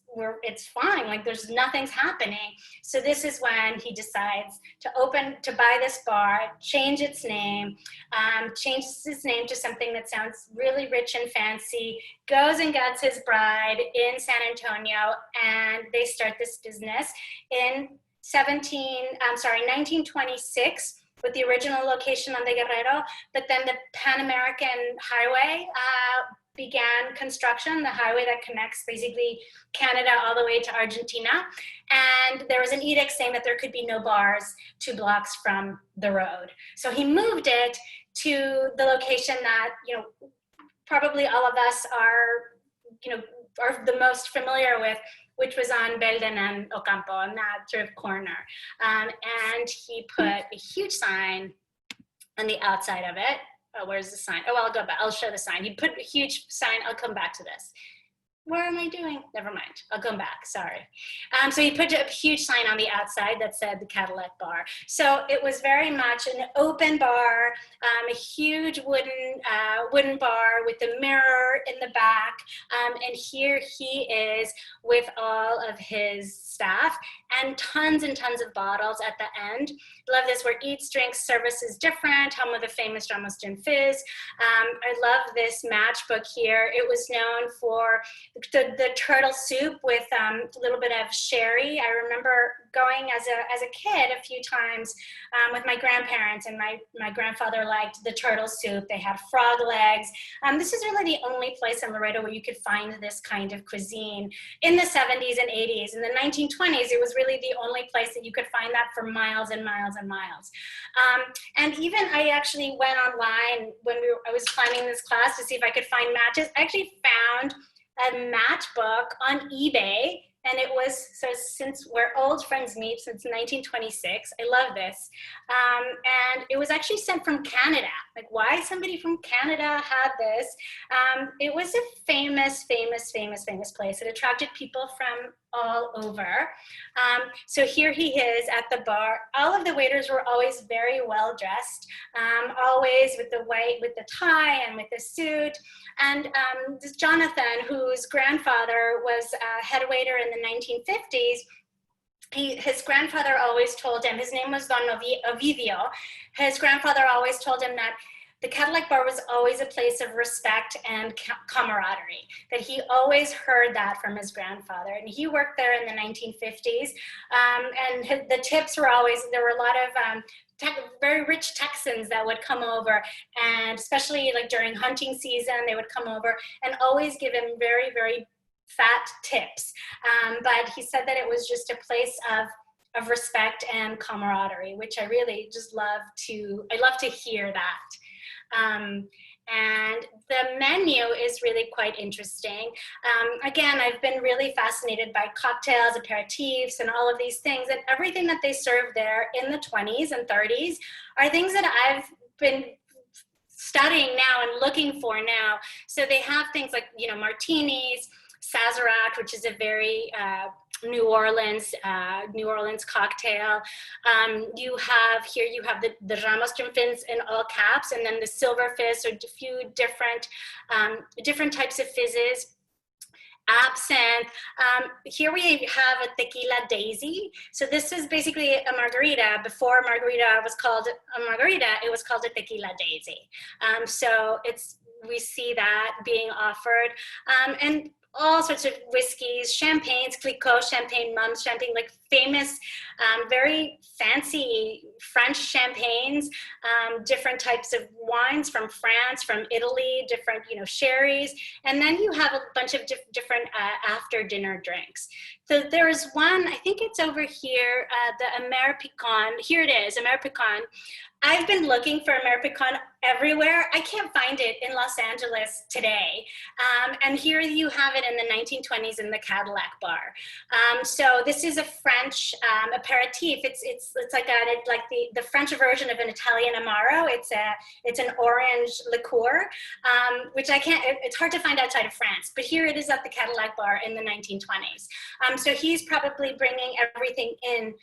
fine, like there's nothing's happening. So this is when he decides to buy this bar, changes its name to something that sounds really rich and fancy, goes and gets his bride in San Antonio, and they start this business in 1926. With the original location on the Guerrero, but then the Pan American Highway began construction, the highway that connects basically Canada all the way to Argentina. And there was an edict saying that there could be no bars 2 blocks from the road. So he moved it to the location that, you know, probably all of us are the most familiar with, which was on Belden and Ocampo, on that sort of corner. And he put a huge sign on the outside of it. Oh, where's the sign? Oh, I'll go back. I'll show the sign. He put a huge sign. I'll come back to this. Where am I doing? Never mind. I'll come back. Sorry. So he put a huge sign on the outside that said the Cadillac Bar. So it was very much an open bar, a huge wooden bar with a mirror in the back. And here he is with all of his staff and tons of bottles at the end. Love this, where eats, drinks, service is different. Home of the famous Ramos Gin Fizz. I love this matchbook here. It was known for the turtle soup with a little bit of sherry. I remember going as a kid a few times with my grandparents, and my grandfather liked the turtle soup. They had frog legs. This is really the only place in Laredo where you could find this kind of cuisine in the 70s and 80s. In the 1920s, it was really the only place that you could find that for miles and miles and miles. And even I actually went online when I was planning this class to see if I could find matches. I actually found a matchbook on eBay, and it was, so since we're old friends meet, since 1926, I love this, and it was actually sent from Canada. Like, why somebody from Canada had this? It was a famous place. It attracted people from all over. So here he is at the bar. All of the waiters were always very well dressed, always with the tie and with the suit. And this Jonathan, whose grandfather was a head waiter in the 1950s, his grandfather always told him, his name was Don Ovidio, his grandfather always told him that the Cadillac Bar was always a place of respect and camaraderie, that he always heard that from his grandfather. And he worked there in the 1950s, and the tips were always, there were a lot of very rich Texans that would come over, and especially like during hunting season, they would come over and always give him very fat tips. But he said that it was just a place of respect and camaraderie, which I really just love to hear that. And the menu is really quite interesting. Again, I've been really fascinated by cocktails, aperitifs, and all of these things. And everything that they serve there in the 20s and 30s are things that I've been studying now and looking for now. So they have things like, martinis, Sazerac, which is a very New Orleans cocktail. You have the Ramos Gin in all caps, and then the silver fizz, so a few different types of fizzes. Absinthe. Here we have a Tequila Daisy. So this is basically a margarita. Before margarita was called a margarita, it was called a Tequila Daisy. So we see that being offered. And all sorts of whiskeys, champagnes, Clicquot, Champagne Mums, Champagne, like famous, very fancy French champagnes, different types of wines from France, from Italy, different, sherries. And then you have a bunch of different after dinner drinks. So there is one, I think it's over here, the Ameripicon. Here it is, Ameripicon. I've been looking for Ameripicon everywhere. I can't find it in Los Angeles today. And here you have it in the 1920s in the Cadillac Bar. So this is a French aperitif. It's like the French version of an Italian Amaro. It's an orange liqueur, which it's hard to find outside of France, but here it is at the Cadillac Bar in the 1920s. So he's probably bringing everything in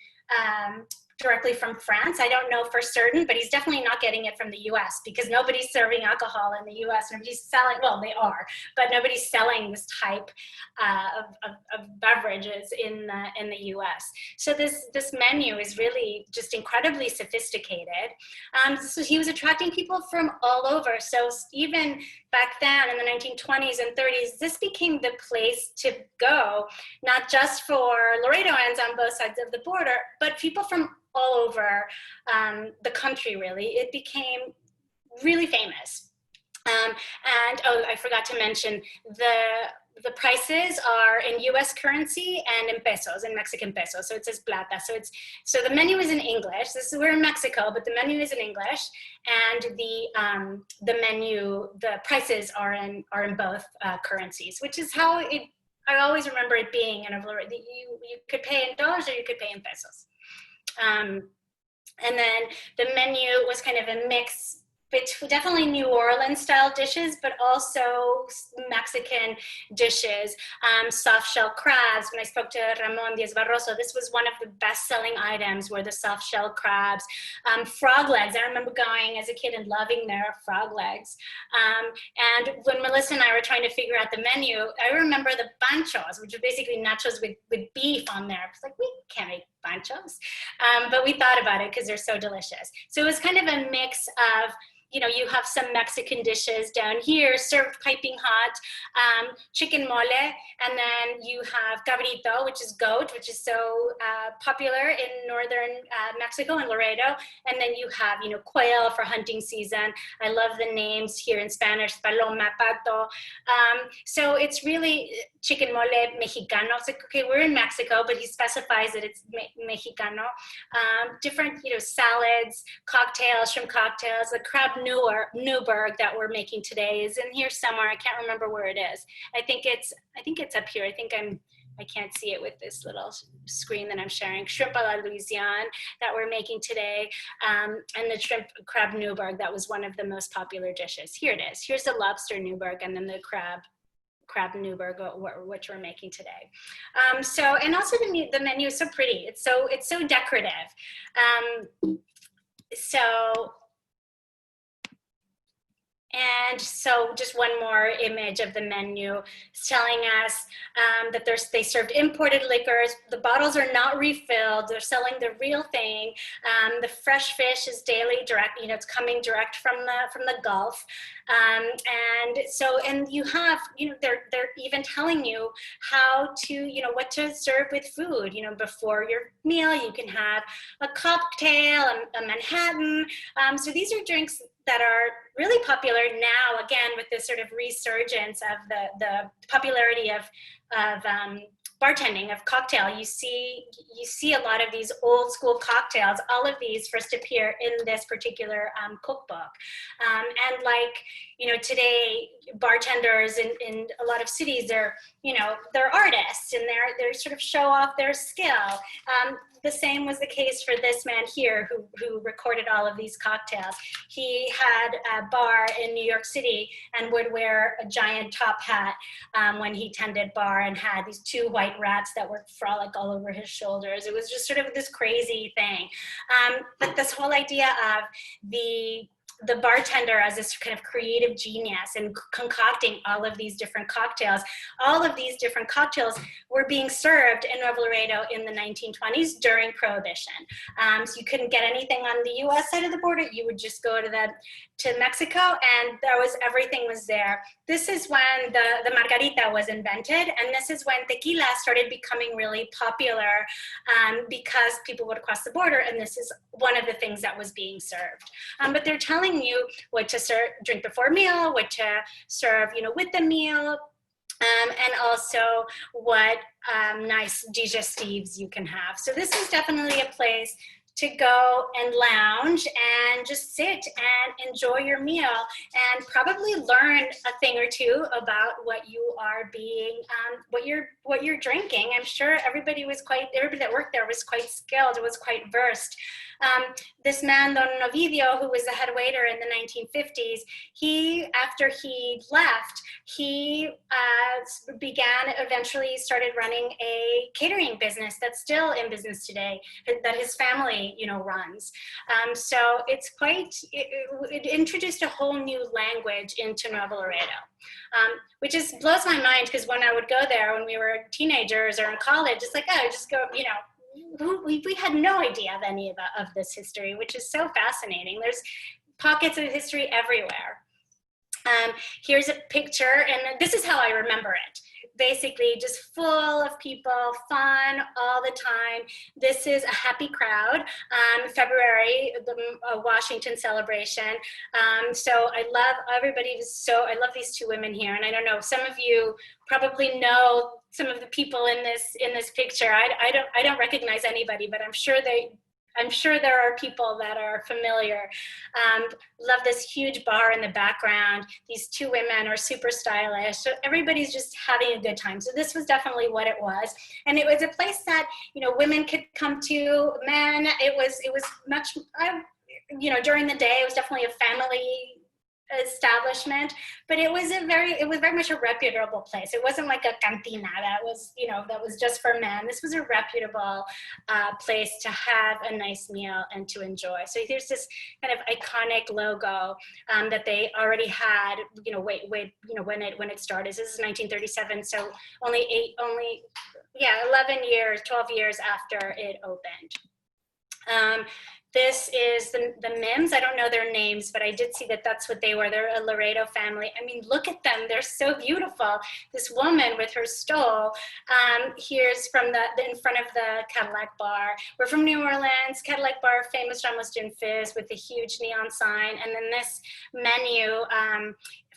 directly from France. I don't know for certain, but he's definitely not getting it from the US, because nobody's serving alcohol in the US. Nobody's selling, well, they are, but nobody's selling this type of beverages in the US. So this menu is really just incredibly sophisticated. So he was attracting people from all over. So even back then in the 1920s and 30s, this became the place to go, not just for Laredoans on both sides of the border, but people from all over the country, really. It became really famous. And I forgot to mention, the prices are in US currency and in pesos, in Mexican pesos. So it says plata. So the menu is in English. We're in Mexico, but the menu is in English, and the prices are in both currencies, which is how I always remember it being. And you could pay in dollars or you could pay in pesos. And then the menu was kind of a mix between definitely New Orleans style dishes, but also Mexican dishes. Soft shell crabs. When I spoke to Ramon Diaz Barroso, this was one of the best selling items, were the soft shell crabs. Frog legs. I remember going as a kid and loving their frog legs. And when Melissa and I were trying to figure out the menu, I remember the panchos, which are basically nachos with beef on there. It's like, we can't make panchos. But we thought about it because they're so delicious. So it was kind of a mix of, you have some Mexican dishes down here served piping hot, chicken mole, and then you have cabrito, which is goat, which is so popular in northern Mexico and Laredo. And then you have, quail for hunting season. I love the names here in Spanish, paloma, pato. So it's really chicken mole mexicano. It's like, okay, we're in Mexico, but he specifies that it's mexicano. Different, salads, cocktails, shrimp cocktails. The crab Newburg that we're making today is in here somewhere. I can't remember where it is. I think it's up here. I can't see it with this little screen that I'm sharing. Shrimpala Louisiana that we're making today, and the shrimp crab Newburg, that was one of the most popular dishes. Here it is. Here's the lobster Newburg, and then the crab Newburg, which we're making today. And also the menu is so pretty. It's so decorative. And so just one more image of the menu is telling us that they served imported liquors. The bottles are not refilled. They're selling the real thing. The fresh fish is daily direct, it's coming direct from the Gulf. And you have, they're even telling you how to, what to serve with food. Before your meal, you can have a cocktail, a Manhattan. So these are drinks that are really popular now, again, with this sort of resurgence of the popularity of bartending, of cocktail. You see a lot of these old school cocktails. All of these first appear in this particular cookbook. And like, you know, today bartenders in a lot of cities, they're artists, and they're sort of show off their skill. The same was the case for this man here who recorded all of these cocktails. He had a bar in New York City and would wear a giant top hat when he tended bar, and had these 2 white rats that would frolic all over his shoulders. It was just sort of this crazy thing. But this whole idea of the bartender as this kind of creative genius and concocting all of these different cocktails. All of these different cocktails were being served in Nuevo Laredo in the 1920s during Prohibition. So you couldn't get anything on the US side of the border. You would just go to Mexico, and everything was there. This is when the margarita was invented, and this is when tequila started becoming really popular because people would cross the border, and this is one of the things that was being served. But they're telling you what to drink before meal, what to serve, with the meal, and also what nice digestives you can have. So this is definitely a place to go and lounge and just sit and enjoy your meal, and probably learn a thing or two about what you are being, what you're drinking. I'm sure everybody that worked there was quite skilled, was quite versed. This man, Don Novidio, who was the head waiter in the 1950s, after he left, he eventually started running a catering business that's still in business today, that his family, runs. So it's it introduced a whole new language into Nuevo Laredo, which blows my mind, because when I would go there when we were teenagers or in college, it's like, oh, just go, we had no idea of any of this history, which is so fascinating. There's pockets of history everywhere. Here's a picture, and this is how I remember it. Basically, just full of people, fun all the time. This is a happy crowd. February, the Washington celebration. So I love I love these 2 women here, and I don't know, some of you probably know some of the people in this picture. I don't recognize anybody, but I'm sure there are people that are familiar. Love this huge bar in the background. These 2 women are super stylish. So everybody's just having a good time. So this was definitely what it was. And it was a place that, women could come to, men. It was much, during the day, it was definitely a family establishment, but it was very much a reputable place. It wasn't like a cantina that was just for men. This was a reputable place to have a nice meal and to enjoy. So there's this kind of iconic logo that they already had, when it started. This is 1937, so 12 years after it opened. This is the Mims. I don't know their names, but I did see that that's what they were. They're a Laredo family. I mean, look at them. They're so beautiful. This woman with her stole. Here's from in front of the Cadillac Bar. We're from New Orleans. Cadillac Bar, famous Ramos Gin Fizz with the huge neon sign. And then this menu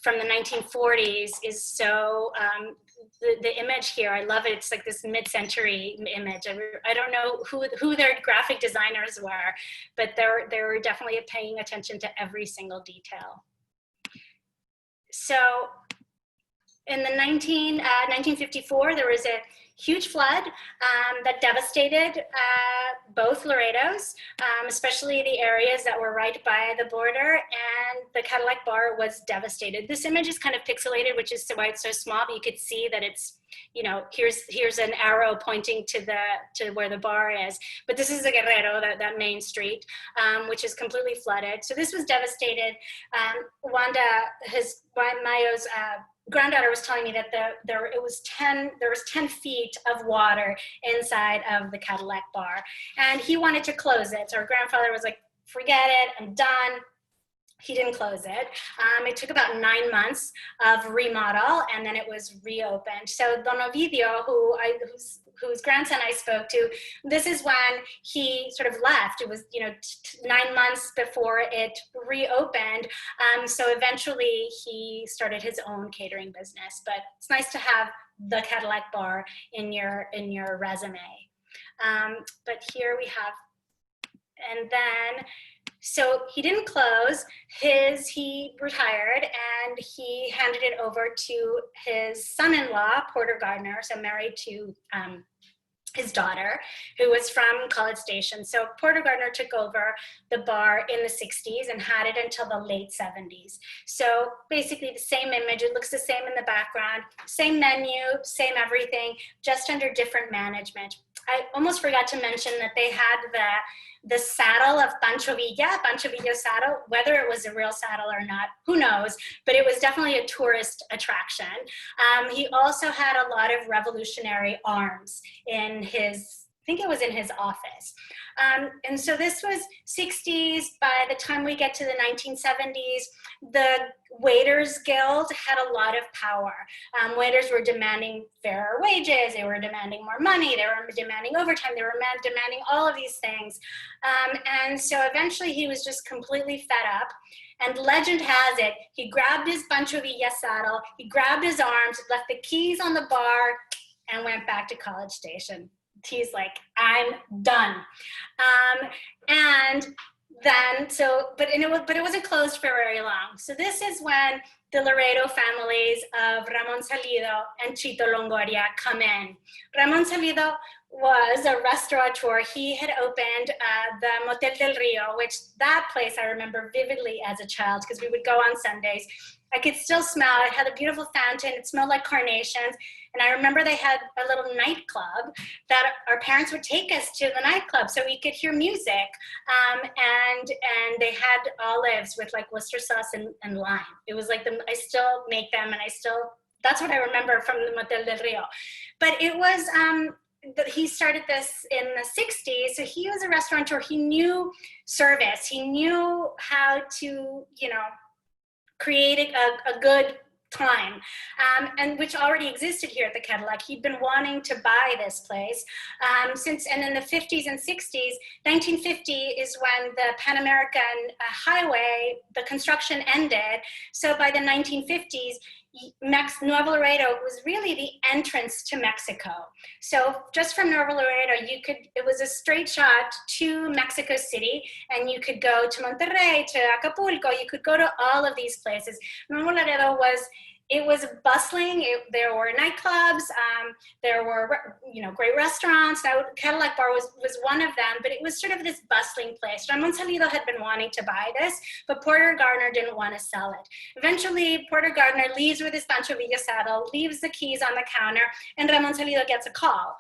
from the 1940s is so, the image here, I love it. It's like this mid-century image. I don't know who their graphic designers were, but they were definitely paying attention to every single detail. So in the 1954, there was a huge flood that devastated both Laredos, especially the areas that were right by the border, and the Cadillac Bar was devastated. This image is kind of pixelated, which is why it's so small, but you could see that it's, here's an arrow pointing to where the bar is. But this is the Guerrero, that main street, which is completely flooded. So this was devastated. Mayo's granddaughter was telling me that there was 10 feet of water inside of the Cadillac Bar, and he wanted to close it. So her grandfather was like, forget it, I'm done. He didn't close it. It took about 9 months of remodel, and then it was reopened. So Don Ovidio, whose grandson I spoke to, this is when he sort of left. It was 9 months before it reopened. So eventually he started his own catering business. But it's nice to have the Cadillac Bar in your resume. But here we have, and then. So he didn't close he retired, and he handed it over to his son-in-law, Porter Gardner, so married to his daughter, who was from College Station. So Porter Gardner took over the bar in the 60s and had it until the late 70s. So basically the same image, it looks the same in the background, same menu, same everything, just under different management. I almost forgot to mention that they had the saddle of Pancho Villa saddle, whether it was a real saddle or not, who knows, but it was definitely a tourist attraction. He also had a lot of revolutionary arms in his, I think it was in his office. And so this was 60s. By the time we get to the 1970s, the Waiters Guild had a lot of power. Waiters were demanding fairer wages, they were demanding more money, they were demanding overtime, they were demanding all of these things. And so eventually he was just completely fed up. And legend has it, he grabbed his Pancho Villa saddle, he grabbed his arms, left the keys on the bar, and went back to College Station. He's like, I'm done. And then, but it wasn't closed for very long. So this is when the Laredo families of Ramon Salido and Chito Longoria come in. Ramon Salido was a restaurateur. He had opened the Motel del Rio, which that place I remember vividly as a child because we would go on Sundays. I could still smell it. It had a beautiful fountain. It smelled like carnations. And I remember they had a little nightclub that our parents would take us to the nightclub so we could hear music. And they had olives with like Worcester sauce and lime. It was like, I still make them, and that's what I remember from the Motel del Rio. But it was, he started this in the 60s, so he was a restaurateur. He knew service. He knew how to, create a good time, and which already existed here at the Cadillac. He'd been wanting to buy this place and in the 50s and 60s. 1950 is when the Pan American Highway, the construction ended. So by the 1950s, Nuevo Laredo was really the entrance to Mexico. So just from Nuevo Laredo, it was a straight shot to Mexico City, and you could go to Monterrey, to Acapulco, you could go to all of these places. Nuevo Laredo was bustling. There were nightclubs. There were, great restaurants. Cadillac Bar was one of them, but it was sort of this bustling place. Ramon Salido had been wanting to buy this, but Porter Gardner didn't want to sell it. Eventually, Porter Gardner leaves with his Pancho Villa saddle, leaves the keys on the counter, and Ramon Salido gets a call.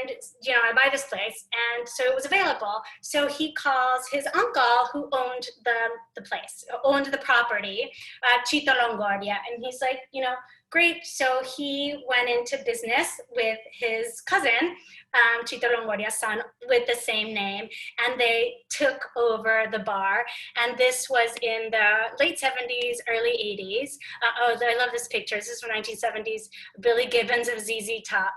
And, I buy this place. And so it was available. So he calls his uncle, who owned the place, owned the property, Chito Longoria, and he's like, great. So he went into business with his cousin, Chito Longoria's son, with the same name, and they took over the bar. And this was in the late 70s, early 80s. I love this picture. This is from 1970s. Billy Gibbons of ZZ Top.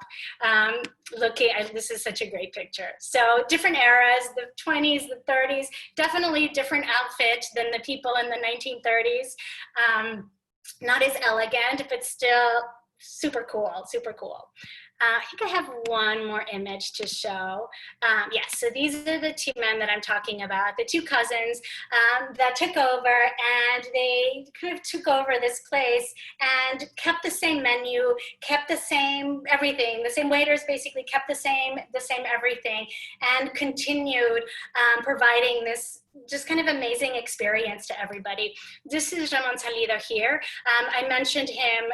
This is such a great picture. So different eras, the 20s, the 30s, definitely different outfit than the people in the 1930s. Not as elegant, but still super cool, super cool. I think I have one more image to show. Yes, so these are the two men that I'm talking about, the two cousins that took over, and they kind of took over this place and kept the same menu, kept the same everything, the same waiters basically kept the same everything, and continued providing this just kind of amazing experience to everybody. This is Ramon Salido here. I mentioned him.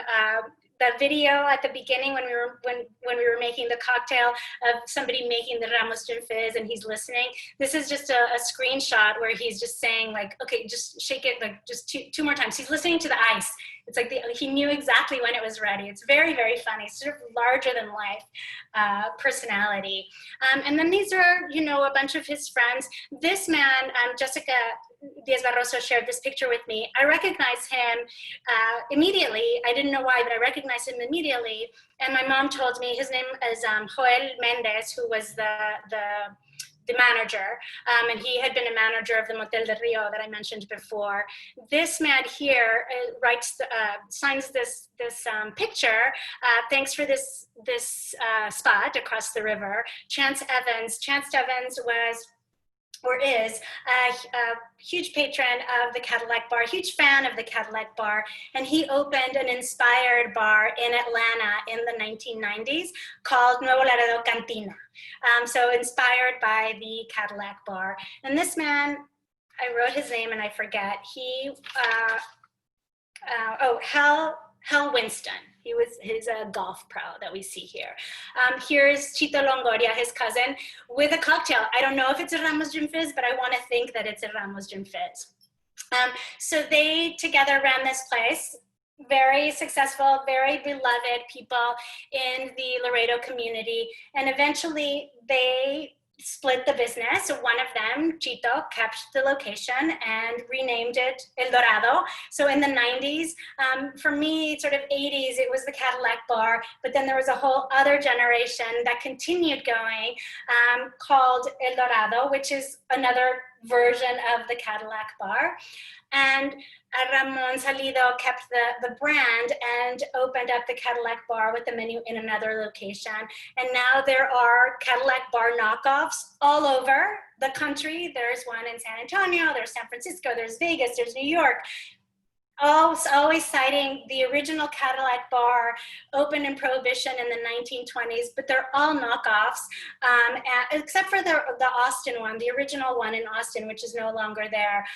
The video at the beginning when we were making the cocktail of somebody making the Ramos Gin Fizz and he's listening. This is just a screenshot where he's just saying like, okay, just shake it like just two more times. He's listening to the ice. It's like he knew exactly when it was ready. It's very, very funny, sort of larger than life personality. And then these are, a bunch of his friends. This man, Jessica Diaz-Barroso shared this picture with me. I recognized him immediately. I didn't know why, but I recognized him immediately. And my mom told me his name is Joel Mendez, who was the manager, and he had been a manager of the Motel del Rio that I mentioned before. This man here signs this picture. Thanks for this spot across the river. Chance Evans. Chance Evans was or is a huge patron of the Cadillac Bar, huge fan of the Cadillac Bar, and he opened an inspired bar in Atlanta in the 1990s called Nuevo Laredo Cantina. So inspired by the Cadillac Bar. And this man, I wrote his name and I forget, Hal Winston. He's a golf pro that we see here. Here's Chito Longoria, his cousin, with a cocktail. I don't know if it's a Ramos Gin Fizz, but I want to think that it's a Ramos Gin Fizz. So they together ran this place. Very successful, very beloved people in the Laredo community. And eventually they split the business. So one of them, Chito, kept the location and renamed it El Dorado. So in the 90s, for me, sort of 80s, it was the Cadillac Bar, but then there was a whole other generation that continued going called El Dorado, which is another version of the Cadillac Bar. And Ramon Salido kept the brand and opened up the Cadillac Bar with the menu in another location. And now there are Cadillac Bar knockoffs all over the country. There's one in San Antonio, there's San Francisco, there's Vegas, there's New York. Always citing the original Cadillac Bar, opened in Prohibition in the 1920s, but they're all knockoffs, except for the Austin one, the original one in Austin, which is no longer there.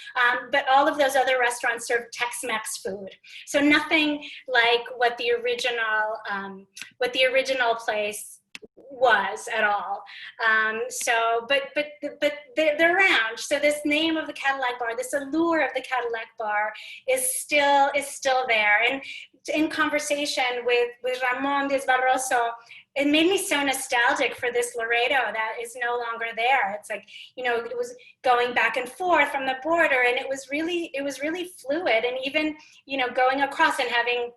But all of those other restaurants serve Tex-Mex food, so nothing like what the original place was at all. But they're around. So this name of the Cadillac Bar, this allure of the Cadillac Bar is still there. And in conversation with Ramon Diaz-Barroso, it made me so nostalgic for this Laredo that is no longer there. It's like, it was going back and forth from the border, and it was really fluid. And even, going across and having,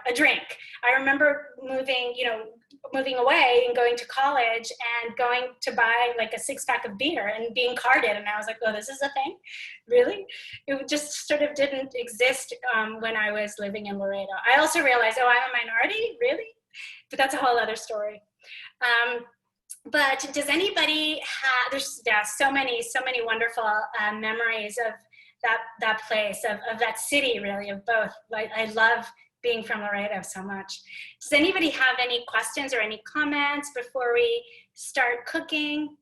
a drink. I remember moving away and going to college and going to buy like a 6-pack of beer and being carded. And I was like, oh, this is a thing? Really? It just sort of didn't exist when I was living in Laredo. I also realized, oh, I'm a minority? Really? But that's a whole other story. But does anybody have, there's so many wonderful memories of that place, of that city, really, of both. I love being from Laredo so much. Does anybody have any questions or any comments before we start cooking?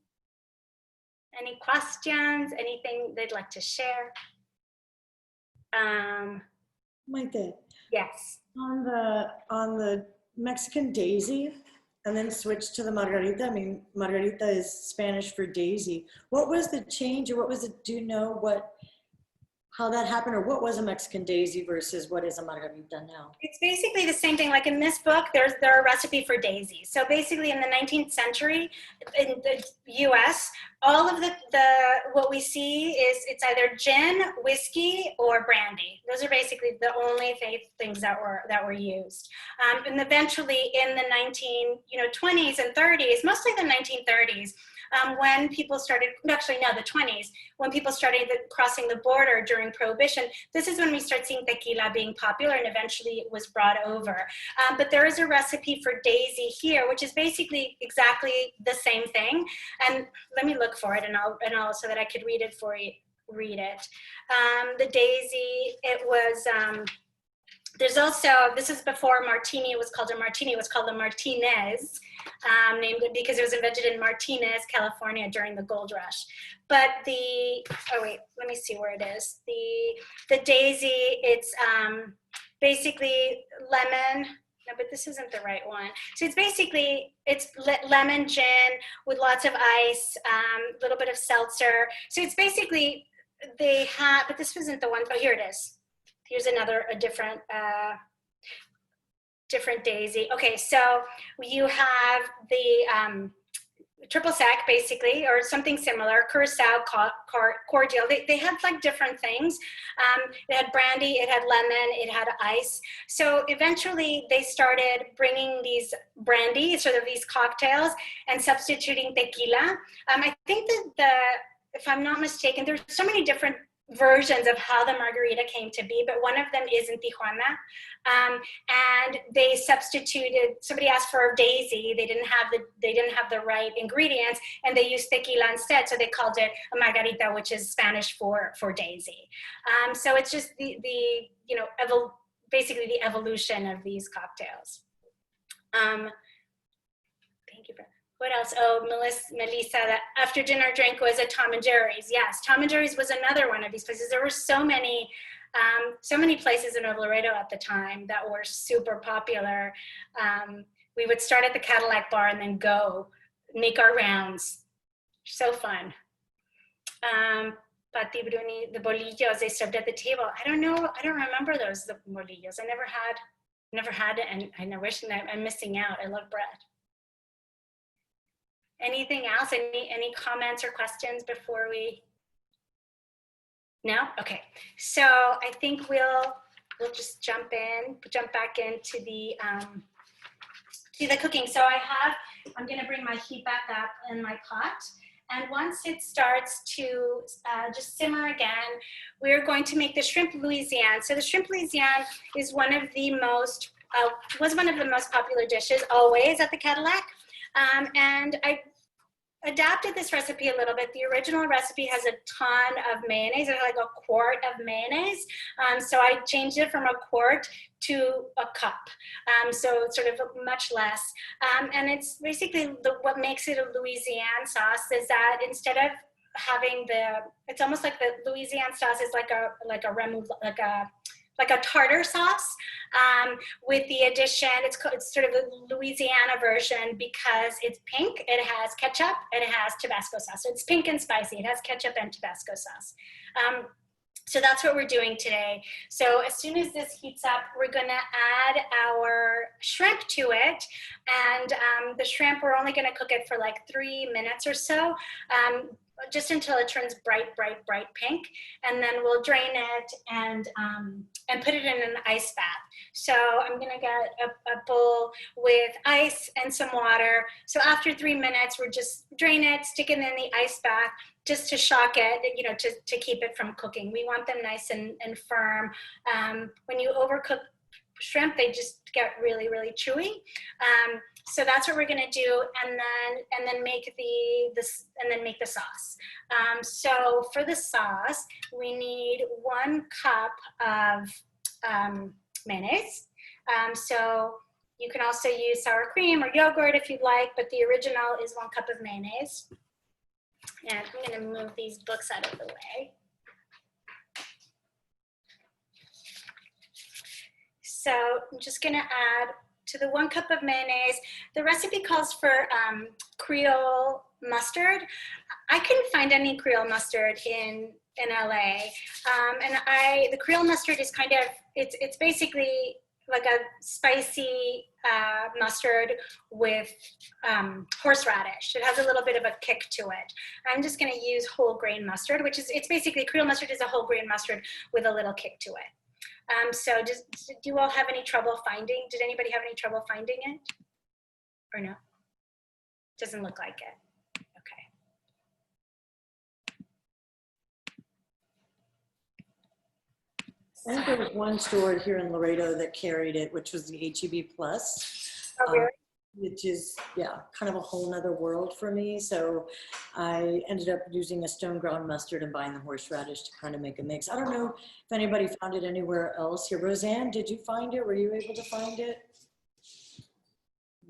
Any questions? Anything they'd like to share? Maite, Yes. on the Mexican daisy, and then switch to the margarita. I mean, margarita is Spanish for daisy. What was the change, or what was it? Do you know how that happened, or what was a Mexican daisy versus what is a margarita now? It's basically the same thing. Like in this book, there's a recipe for daisies. So basically in the 19th century in the US, all of what we see is it's either gin, whiskey, or brandy. Those are basically the only things that were used. And eventually in the 1920s and 30s, mostly the 1930s, when people started, actually no, the 20s, when people started crossing the border during Prohibition, this is when we start seeing tequila being popular, and eventually it was brought over. But there is a recipe for daisy here, which is basically exactly the same thing. And let me look for it, and I'll so that I could read it for you. The daisy, it was. There's also, this is before martini was called a martini, it was called a Martinez, named because it was invented in Martinez, California during the gold rush. But oh wait, let me see where it is. The daisy, it's basically lemon, no, but this isn't the right one. So it's basically, it's lemon gin with lots of ice, a little bit of seltzer. So it's basically, they have, but this wasn't the one, oh, here it is. Here's a different daisy. Okay, so you have triple sec basically, or something similar, curacao, cordial. They had like different things. It had brandy, it had lemon, it had ice. So eventually they started bringing these brandy, sort of these cocktails, and substituting tequila. I think that if I'm not mistaken, there's so many different versions of how the margarita came to be, but one of them is in Tijuana. And they substituted, somebody asked for Daisy, they didn't have the right ingredients, and they used tequila instead, so they called it a margarita, which is Spanish for Daisy. So it's just basically the evolution of these cocktails. Thank you, Brett. What else? Oh, Melissa, that after dinner drink was a Tom and Jerry's. Yes, Tom and Jerry's was another one of these places. There were so many places in Nuevo Laredo at the time that were super popular. We would start at the Cadillac Bar and then go make our rounds. So fun. Pati Bruni, the bolillos they served at the table. I don't know. I don't remember those, the bolillos. I never had it, and I wish I'm missing out. I love bread. Anything else? Any comments or questions before we? No? Okay. So I think we'll just jump back into the cooking. So I'm going to bring my heat back up in my pot. And once it starts to just simmer again, we're going to make the shrimp Louisiana. So the shrimp Louisiana is was one of the most popular dishes always at the Cadillac. And I adapted this recipe a little bit. The original recipe has a ton of mayonnaise, like a quart of mayonnaise. So I changed it from a quart to a cup. So it's sort of much less. And it's basically what makes it a Louisiana sauce is that instead of having it's almost like the Louisiana sauce is like a tartar sauce with the addition, it's sort of a Louisiana version because it's pink, it has ketchup, and it has Tabasco sauce. So it's pink and spicy, it has ketchup and Tabasco sauce. So that's what we're doing today. So as soon as this heats up, we're gonna add our shrimp to it. And the shrimp, we're only gonna cook it for like 3 minutes or so. Just until it turns bright pink, and then we'll drain it and put it in an ice bath. So I'm gonna get a bowl with ice and some water. So after 3 minutes, we're just drain it, stick it in the ice bath, just to shock it, to keep it from cooking. We want them nice and firm. When you overcook shrimp, they just get really chewy. So that's what we're gonna do, and then make the sauce. So for the sauce, we need 1 cup of mayonnaise. So you can also use sour cream or yogurt if you'd like, but the original is 1 cup of mayonnaise. And I'm gonna move these books out of the way. So I'm just gonna add to the 1 cup of mayonnaise. The recipe calls for Creole mustard. I couldn't find any Creole mustard in LA. And the Creole mustard is kind of, it's basically like a spicy mustard with horseradish. It has a little bit of a kick to it. I'm just gonna use whole grain mustard, it's basically, Creole mustard is a whole grain mustard with a little kick to it. So do you all have any trouble did anybody have any trouble finding it? Or no? Doesn't look like it. I think there was one store here in Laredo that carried it, which was the HEB Plus. Oh, really? Which is, kind of a whole nother world for me. So I ended up using a stone ground mustard and buying the horseradish to kind of make a mix. I don't know if anybody found it anywhere else here. Roseanne, did you find it? Were you able to find it?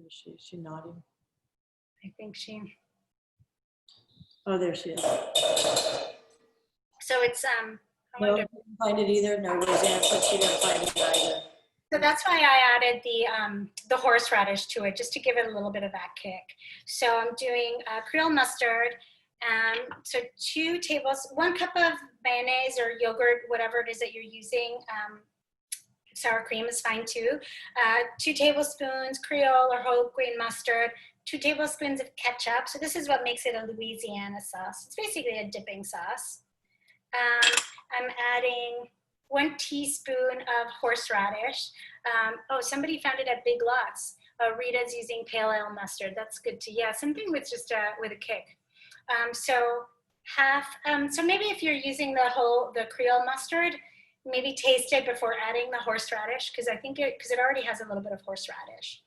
Is she nodding? I think she. Oh, there she is. So it's, I No, wonder. didn't find it either. No, Roseanne said she didn't find it either. So that's why I added the horseradish to it, just to give it a little bit of that kick. So I'm doing Creole mustard, so 1 cup of mayonnaise or yogurt, whatever it is that you're using. sour cream is fine too. 2 tablespoons Creole or whole grain mustard, 2 tablespoons of ketchup. So this is what makes it a Louisiana sauce. It's basically a dipping sauce. I'm adding 1 teaspoon of horseradish. Oh, somebody found it at Big Lots. Rita's using pale ale mustard. That's good too. Yeah, something with just with a kick. So maybe if you're using the Creole mustard, maybe taste it before adding the horseradish, because it already has a little bit of horseradish.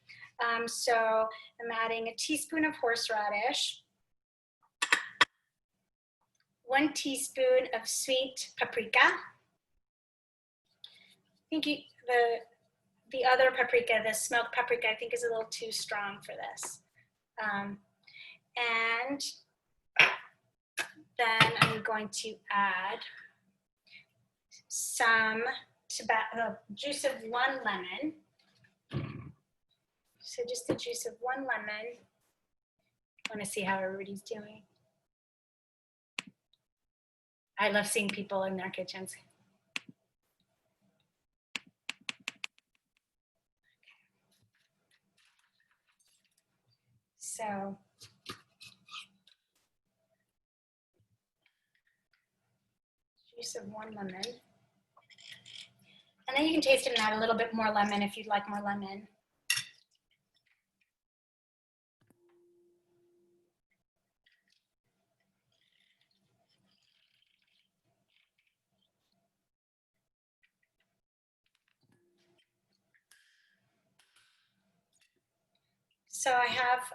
So I'm adding a teaspoon of horseradish, 1 teaspoon of sweet paprika. I think the other paprika, the smoked paprika, I think is a little too strong for this. And then I'm going to add some juice of 1 lemon. So just the juice of 1 lemon. I want to see how everybody's doing. I love seeing people in their kitchens. So juice of 1 lemon. And then you can taste it and add a little bit more lemon if you'd like more lemon. So I have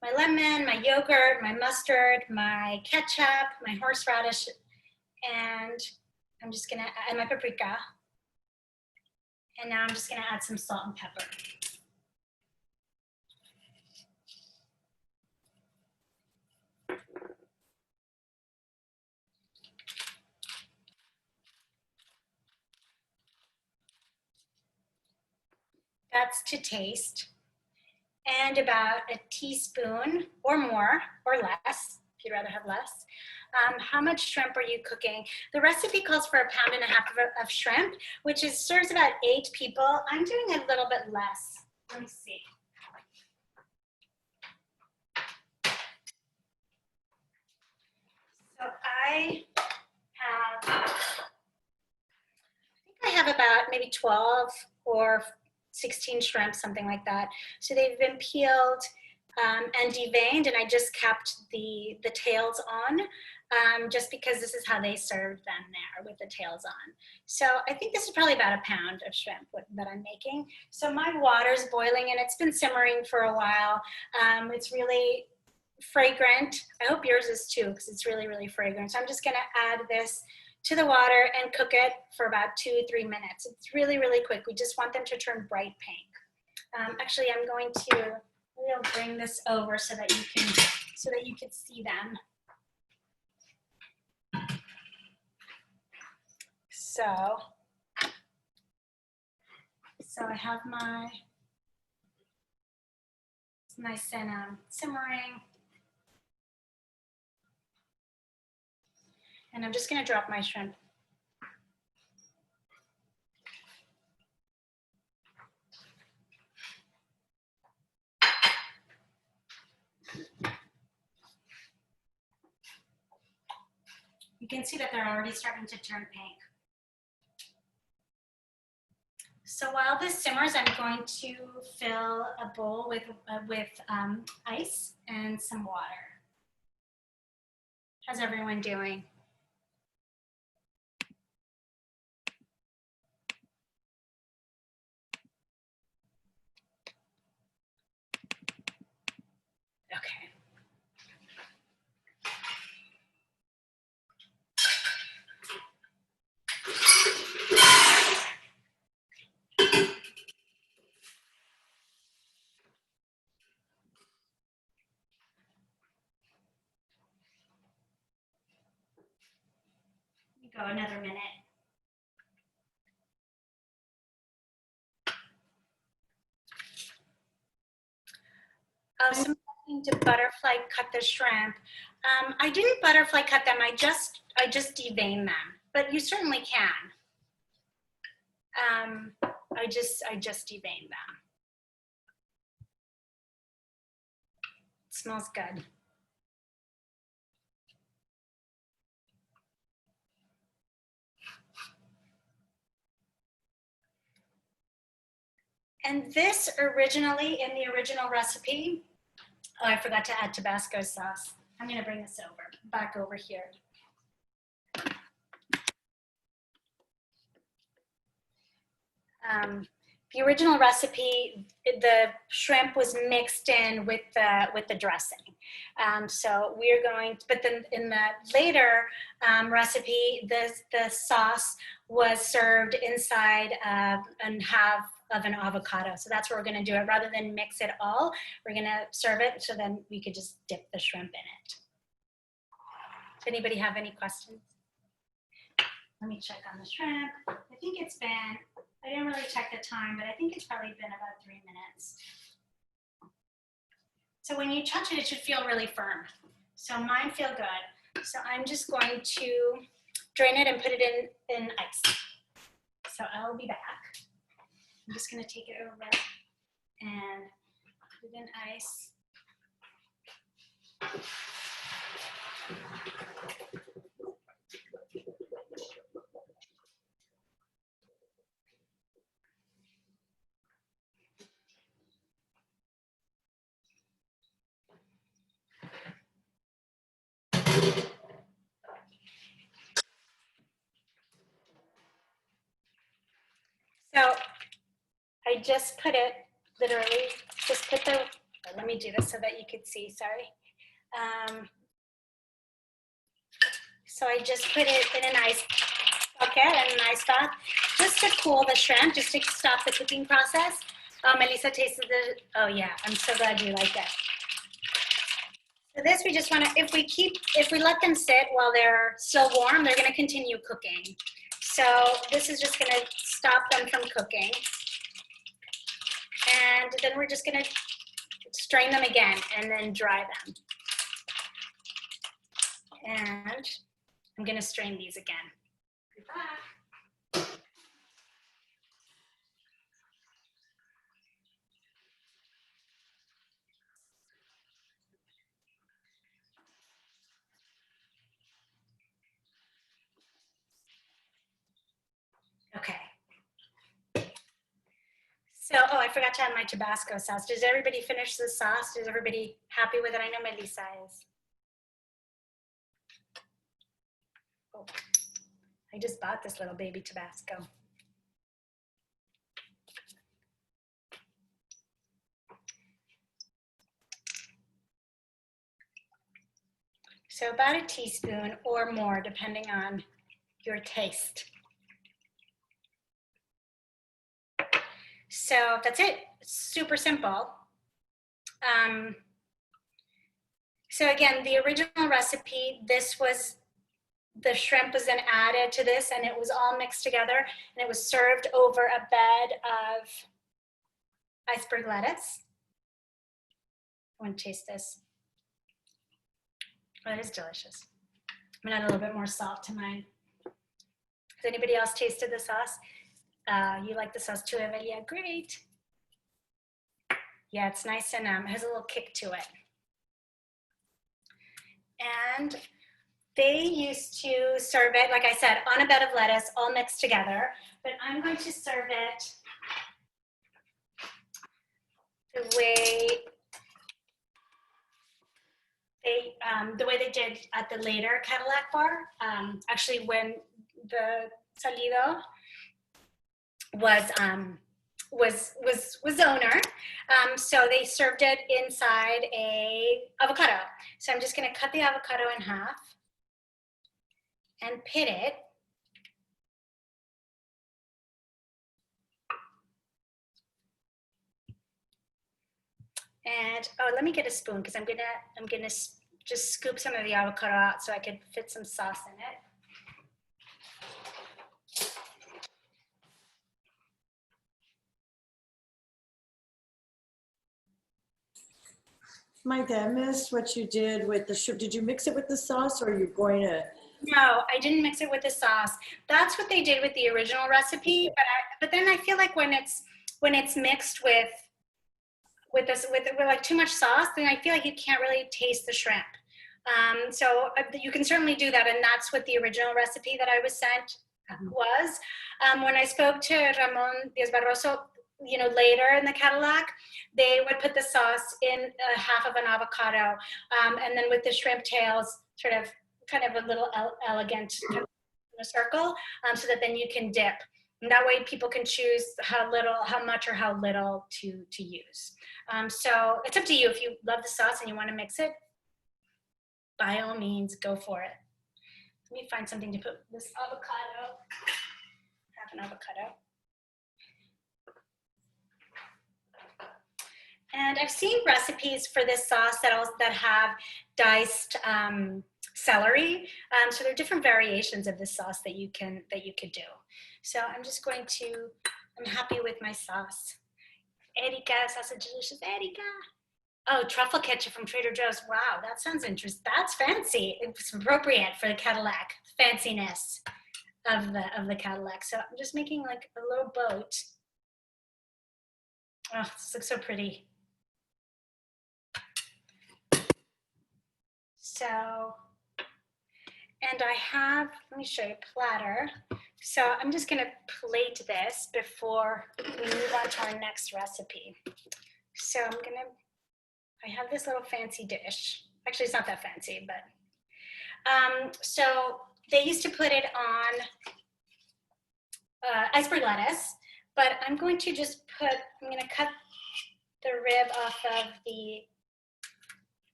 my lemon, my yogurt, my mustard, my ketchup, my horseradish, and I'm just gonna add my paprika. And now I'm just gonna add some salt and pepper. That's to taste. And about a teaspoon or more or less, if you'd rather have less. How much shrimp are you cooking? The recipe calls for 1.5 pounds of shrimp, which serves about 8 people. I'm doing a little bit less. Let me see. So I think I have about maybe 12 or 16 shrimp, something like that. So they've been peeled and deveined, and I just kept the tails on, just because this is how they serve them there, with the tails on. So I think this is probably about 1 pound of shrimp that I'm making. So my water's boiling and it's been simmering for a while. It's really fragrant. I hope yours is too, because it's really, really fragrant. So I'm just gonna add this to the water and cook it for about 2-3 minutes. It's really, really quick. We just want them to turn bright pink. Actually, I'm going to bring this over so that you can see them. So I have it's nice and simmering. And I'm just gonna drop my shrimp. You can see that they're already starting to turn pink. So while this simmers, I'm going to fill a bowl with ice and some water. How's everyone doing? Okay. Go another minute. Oh, somebody asking to butterfly cut the shrimp. I didn't butterfly cut them. I just deveined them, but you certainly can. I just deveined them. It smells good. And this originally, in the original recipe, oh, I forgot to add Tabasco sauce. I'm gonna bring this back over here. The original recipe, the shrimp was mixed in with the dressing. So we're going, but then in the later recipe, the sauce was served inside and half of an avocado. So that's where we're gonna do it. Rather than mix it all, we're gonna serve it so then we could just dip the shrimp in it. Does anybody have any questions? Let me check on the shrimp. I think it's been, I didn't really check the time, but I think it's probably been about 3 minutes. So when you touch it, it should feel really firm. So mine feel good. So I'm just going to drain it and put it in ice. So I'll be back. I'm just gonna take it over and put it in ice. So I just put it, literally, just put the, let me do this so that you could see, sorry. So I just put it in an ice bucket and an ice bath, just to cool the shrimp, just to stop the cooking process. Melissa tasted it, oh yeah, I'm so glad you like it. So this we just wanna, if we let them sit while they're still warm, they're gonna continue cooking. So this is just gonna stop them from cooking. And then we're just gonna strain them again and then dry them. And I'm gonna strain these again. Goodbye. Okay. So, oh, I forgot to add my Tabasco sauce. Does everybody finish the sauce? Is everybody happy with it? I know Melissa is. Oh, I just bought this little baby Tabasco. So about a teaspoon or more, depending on your taste. So that's it, super simple. So again, the original recipe, the shrimp was then added to this and it was all mixed together and it was served over a bed of iceberg lettuce. I want to taste this. Oh, it is delicious. I'm gonna add a little bit more salt to mine. Has anybody else tasted the sauce? You like the sauce too, Eva? Yeah, great. Yeah, it's nice and it has a little kick to it. And they used to serve it, like I said, on a bed of lettuce, all mixed together. But I'm going to serve it the way they did at the later Cadillac Bar. Actually, when the Salido was owner, so they served it inside a avocado. So I'm just going to cut the avocado in half and pit it. And oh, let me get a spoon because I'm gonna just scoop some of the avocado out so I could fit some sauce in it. Maite, I missed what you did with the shrimp. Did you mix it with the sauce or are you going to No, I didn't mix it with the sauce. That's what they did with the original recipe. But then I feel like when it's mixed with like too much sauce, then I feel like you can't really taste the shrimp. So you can certainly do that, and that's what the original recipe that I was sent was. When I spoke to Ramon Diaz Barroso, later in the Cadillac, they would put the sauce in half of an avocado, and then with the shrimp tails, kind of a little elegant kind of in a circle, so that then you can dip. And that way people can choose how much or how little to use. So it's up to you. If you love the sauce and you want to mix it, by all means, go for it. Let me find something to put this avocado, half an avocado. And I've seen recipes for this sauce that have diced celery. So there are different variations of this sauce that you could do. So I'm happy with my sauce. Erika, sauce is delicious. Erika. Oh, truffle ketchup from Trader Joe's. Wow, that sounds interesting. That's fancy. It's appropriate for the Cadillac fanciness of the Cadillac. So I'm just making like a little boat. Oh, this looks so pretty. So, and I have, let me show you a platter. So I'm just gonna plate this before we move on to our next recipe. So I have this little fancy dish. Actually, it's not that fancy, but, so they used to put it on iceberg lettuce, but I'm going to I'm gonna cut the rib off of the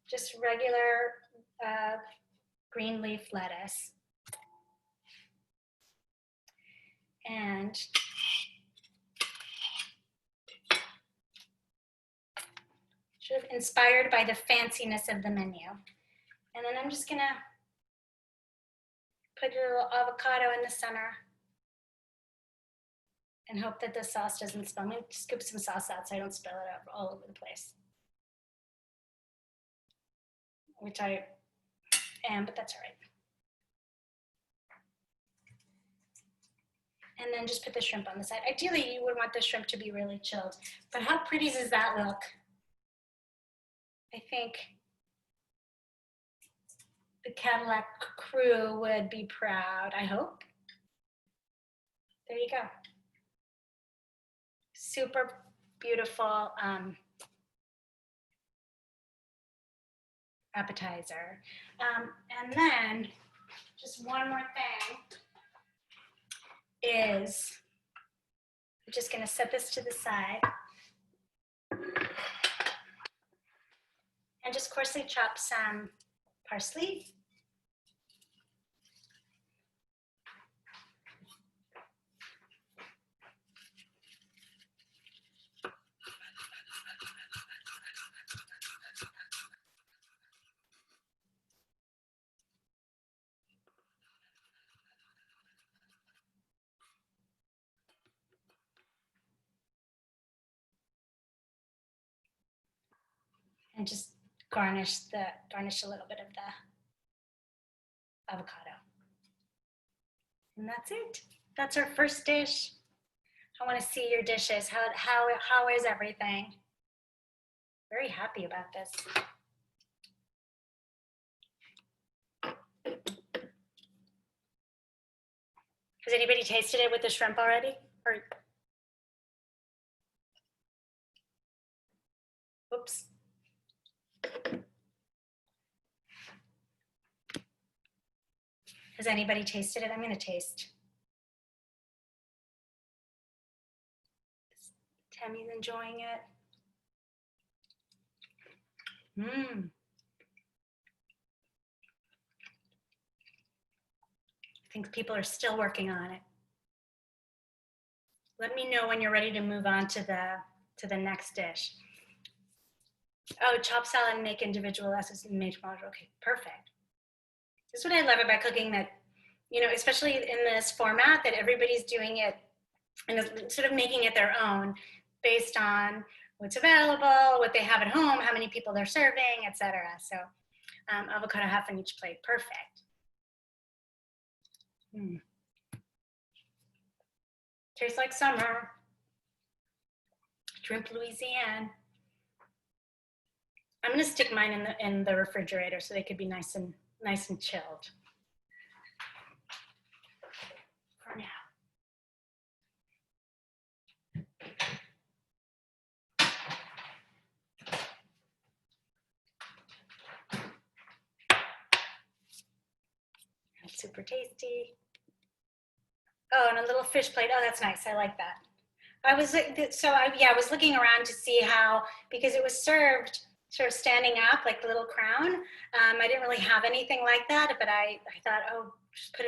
just regular green leaf lettuce. And sort of inspired by the fanciness of the menu. And then I'm just gonna put a little avocado in the center and hope that the sauce doesn't spill. I'm gonna scoop some sauce out so I don't spill it out all over the place. Which I am, but that's all right. And then just put the shrimp on the side. Ideally, you would want the shrimp to be really chilled. But how pretty does that look? I think the Cadillac crew would be proud, I hope. There you go. Super beautiful appetizer. And then just one more thing is, I'm just gonna set this to the side and just coarsely chop some parsley. And just garnish a little bit of the avocado. And that's it. That's our first dish. I want to see your dishes. How is everything? Very happy about this. Has anybody tasted it with the shrimp already? Or, oops. Has anybody tasted it? I'm going to taste. Tammy's enjoying it. Mmm. I think people are still working on it. Let me know when you're ready to move on to the next dish. Oh, chop salad and make individual essence and made tomatoes. Okay, perfect. This is what I love about cooking, that, especially in this format, that everybody's doing it and sort of making it their own based on what's available, what they have at home, how many people they're serving, etc. So avocado half on each plate, perfect. Mm. Tastes like summer. Shrimp Louisiana. I'm gonna stick mine in the refrigerator so they could be nice and chilled. For now. That's super tasty. Oh, and a little fish plate. Oh, that's nice. I like that. I was looking around to see how, because it was served sort of standing up like the little crown. I didn't really have anything like that, but I thought, oh, just put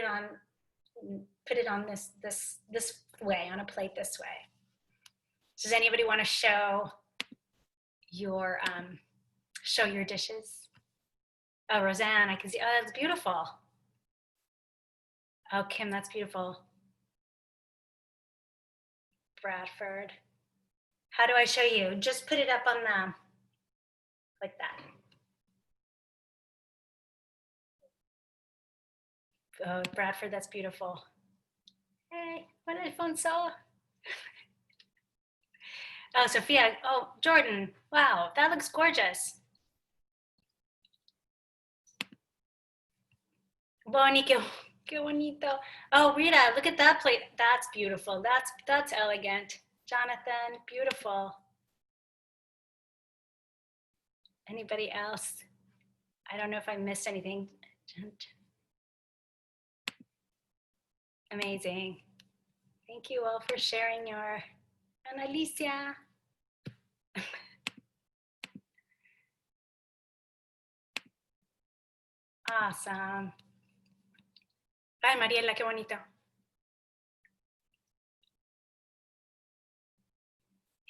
it on this way, on a plate this way. Does anybody want to show your dishes? Oh, Roseanne, I can see. Oh, that's beautiful. Oh, Kim, that's beautiful. Bradford. How do I show you? Just put it up on the, like that. Oh, Bradford, that's beautiful. Hey, what Alfonso? Oh, Sophia. Oh, Jordan. Wow, that looks gorgeous. Bonnie, qué bonito. Oh, Rita, look at that plate. That's beautiful. That's elegant. Jonathan, beautiful. Anybody else? I don't know if I missed anything. Amazing. Thank you all for sharing your, and Alicia. Awesome. Ay, Mariela, qué bonito.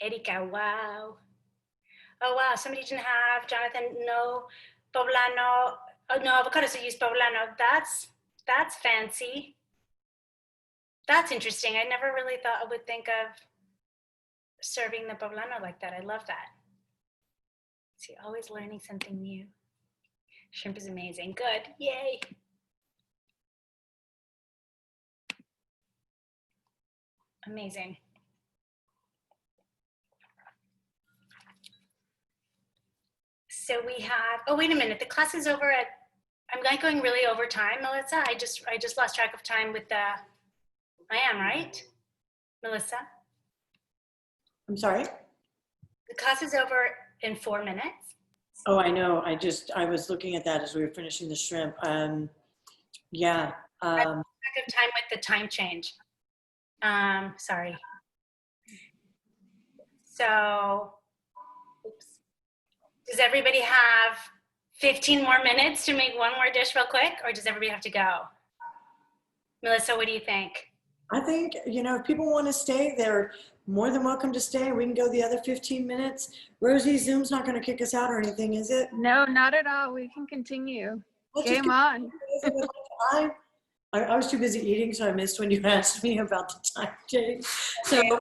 Erika, wow. Oh, wow, somebody didn't have, Jonathan, no poblano, oh, no avocado, so use poblano. That's fancy. That's interesting. I never really thought I would think of serving the poblano like that. I love that. See, always learning something new. Shrimp is amazing. Good, yay. Amazing. So we have, oh, wait a minute. The class is over at, I'm not going really over time, Melissa. I just lost track of time with the, I am, right? Melissa? I'm sorry? The class is over in 4 minutes. Oh, I know. I was looking at that as we were finishing the shrimp. Yeah. I lost track of time with the time change. Sorry. So, oops. Does everybody have 15 more minutes to make one more dish real quick, or does everybody have to go? Melissa, what do you think? I think, if people want to stay, they're more than welcome to stay. We can go the other 15 minutes. Rosie, Zoom's not going to kick us out or anything, is it? No, not at all. We can continue. Game on. I was too busy eating, so I missed when you asked me about the time change. So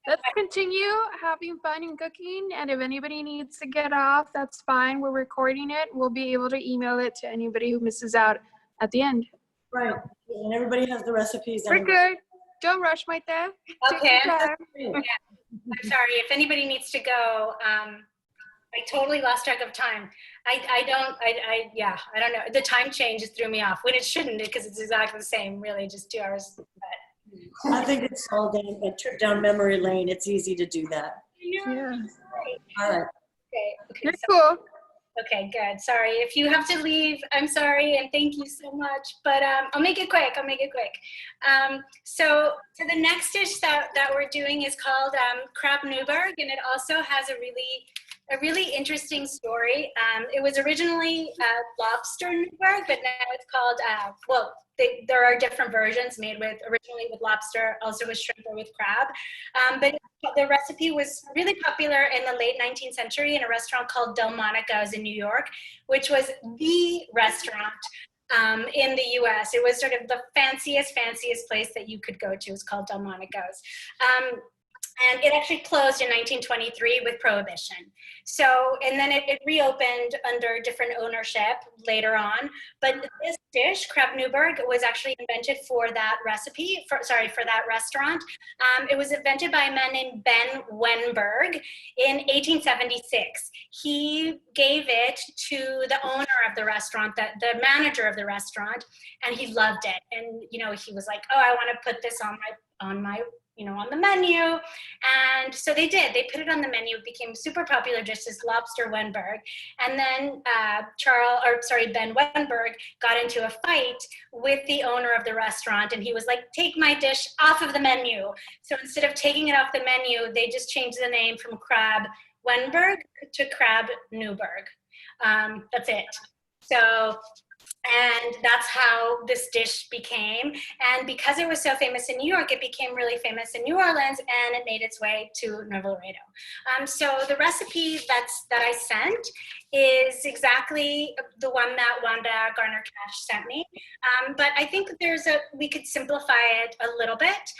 let's continue having fun and cooking. And if anybody needs to get off, that's fine. We're recording it. We'll be able to email it to anybody who misses out at the end. Right, and everybody has the recipes. We're good. Don't rush, Maite. Okay. I'm sorry. If anybody needs to go, I totally lost track of time. I don't know. The time change just threw me off when it shouldn't, because it's exactly the same, really, just 2 hours. But. I think it's all down a trip down memory lane. It's easy to do that. Yeah. All right. Okay. You're cool. Okay, good. Sorry. If you have to leave, I'm sorry, and thank you so much. But I'll make it quick. So the next dish that we're doing is called crab Newburg, and it also has a really interesting story. It was originally lobster Newburg, but now it's called, there are different versions made originally with lobster, also with shrimp or with crab. But the recipe was really popular in the late 19th century in a restaurant called Delmonico's in New York, which was the restaurant in the US. It was sort of the fanciest place that you could go to. It's called Delmonico's. And it actually closed in 1923 with Prohibition. So, and then it reopened under different ownership later on. But this dish, crab Newburg, was actually invented for that recipe, for that restaurant. It was invented by a man named Ben Wenberg in 1876. He gave it to the owner of the restaurant, the manager of the restaurant, and he loved it. And, you know, he was like, oh, I want to put this on the menu. And so they did. They put it on the menu. It became super popular, just as Lobster Wenberg. And then Ben Wenberg got into a fight with the owner of the restaurant, and he was like, take my dish off of the menu. So instead of taking it off the menu, they just changed the name from Crab Wenberg to Crab Newburg. That's it. So, and that's how this dish became. And because it was so famous in New York, it became really famous in New Orleans, and it made its way to Nuevo Laredo. So the recipe that I sent is exactly the one that Wanda Garner-Cash sent me. But I think we could simplify it a little bit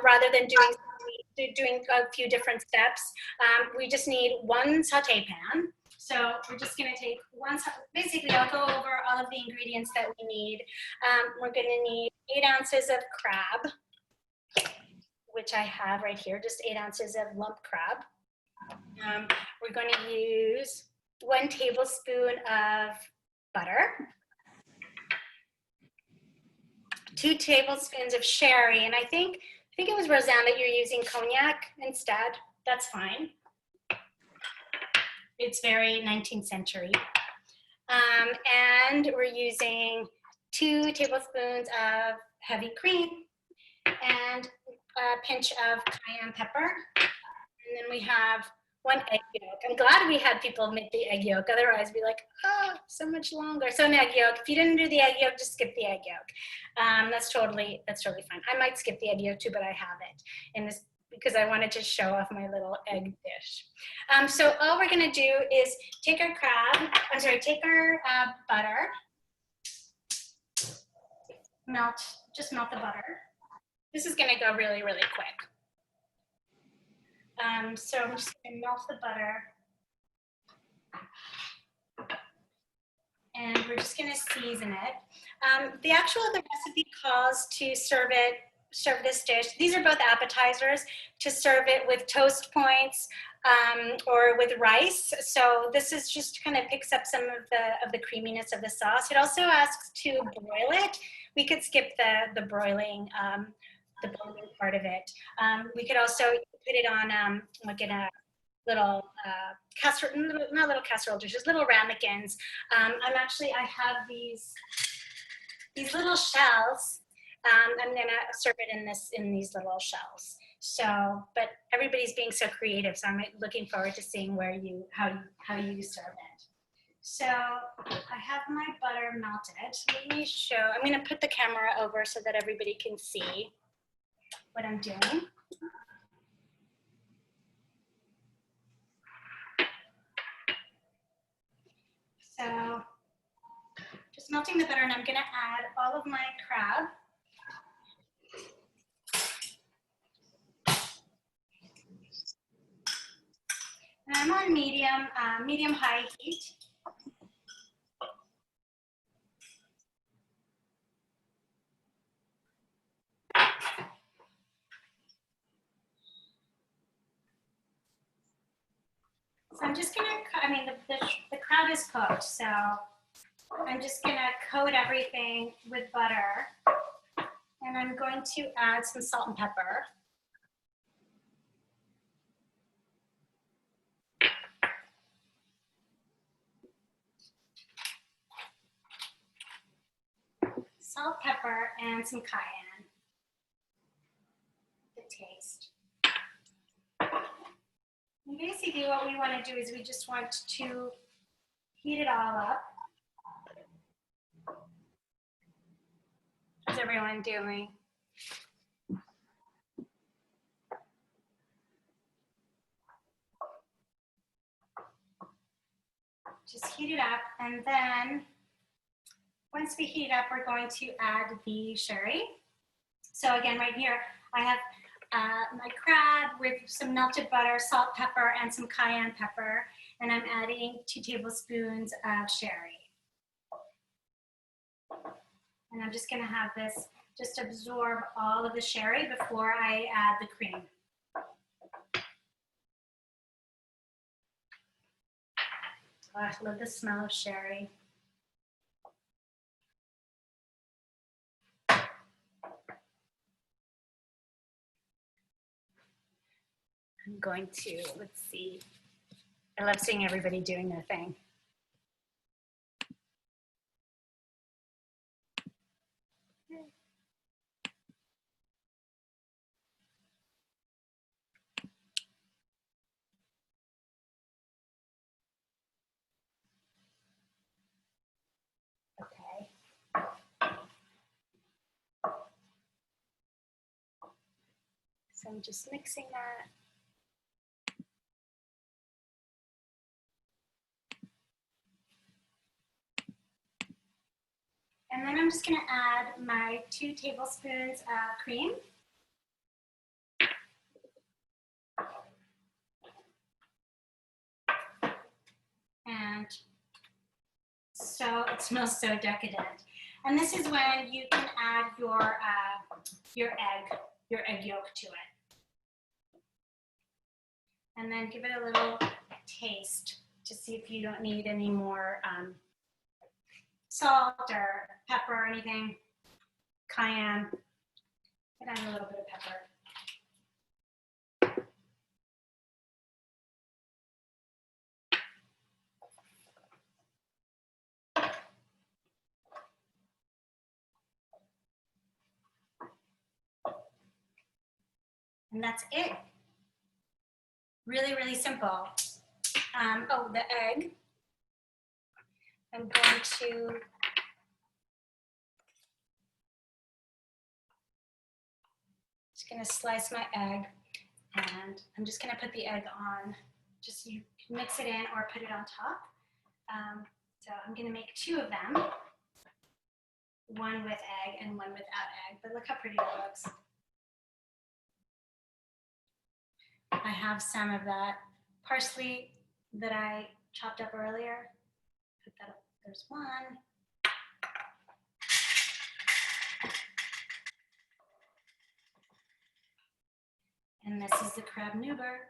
rather than doing a few different steps. We just need one saute pan. So we're just going to take basically I'll go over all of the ingredients that we need. We're going to need 8 ounces of crab, which I have right here, just 8 ounces of lump crab. We're going to use 1 tablespoon of butter, 2 tablespoons of sherry, and I think it was Roseanne that you're using cognac instead. That's fine. It's very 19th century. And we're using 2 tablespoons of heavy cream and a pinch of cayenne pepper. And then we have 1 egg yolk. I'm glad we had people make the egg yolk. Otherwise, we'd be like, oh, so much longer. So an egg yolk. If you didn't do the egg yolk, just skip the egg yolk. That's totally fine. I might skip the egg yolk too, but I have it in this because I wanted to show off my little egg dish. So all we're gonna do is take our butter, just melt the butter. This is gonna go really, really quick. So I'm just gonna melt the butter. And we're just gonna season it. The recipe calls to serve this dish. These are both appetizers, to serve it with toast points or with rice. So this is just kind of picks up some of the creaminess of the sauce. It also asks to broil it. We could skip the broiling part of it. We could also put it on like in a little casserole, not little casserole dishes, little ramekins. I have these little shells. I'm gonna serve it in these little shells. So, but everybody's being so creative, so I'm looking forward to seeing how you serve it. So I have my butter melted. Let me show. I'm gonna put the camera over so that everybody can see what I'm doing. So just melting the butter, and I'm gonna add all of my crab. And I'm on medium-high heat. So I'm just gonna, the crab is cooked, so I'm just gonna coat everything with butter. And I'm going to add some salt and pepper. Salt, pepper, and some cayenne to taste. And basically what we want to do is we just want to heat it all up. How's everyone doing? Just heat it up, and then once we heat it up, we're going to add the sherry. So again, right here, I have my crab with some melted butter, salt, pepper, and some cayenne pepper. And I'm adding 2 tablespoons of sherry. And I'm just gonna have this just absorb all of the sherry before I add the cream. Oh, I love the smell of sherry. I'm going to, let's see. I love seeing everybody doing their thing. Okay. So I'm just mixing that. And then I'm just gonna add my 2 tablespoons of cream. And so it smells so decadent. And this is when you can add your egg yolk to it. And then give it a little taste to see if you don't need any more salt or pepper or anything. Cayenne. And add a little bit of pepper. And that's it. Really, really simple. Oh, the egg. I'm going to just gonna slice my egg, and I'm just gonna put the egg on. Just you can mix it in or put it on top. So I'm gonna make 2 of them. One with egg and one without egg. But look how pretty that looks. I have some of that parsley that I chopped up earlier. Put that up. There's one. And this is the crab Newburgh.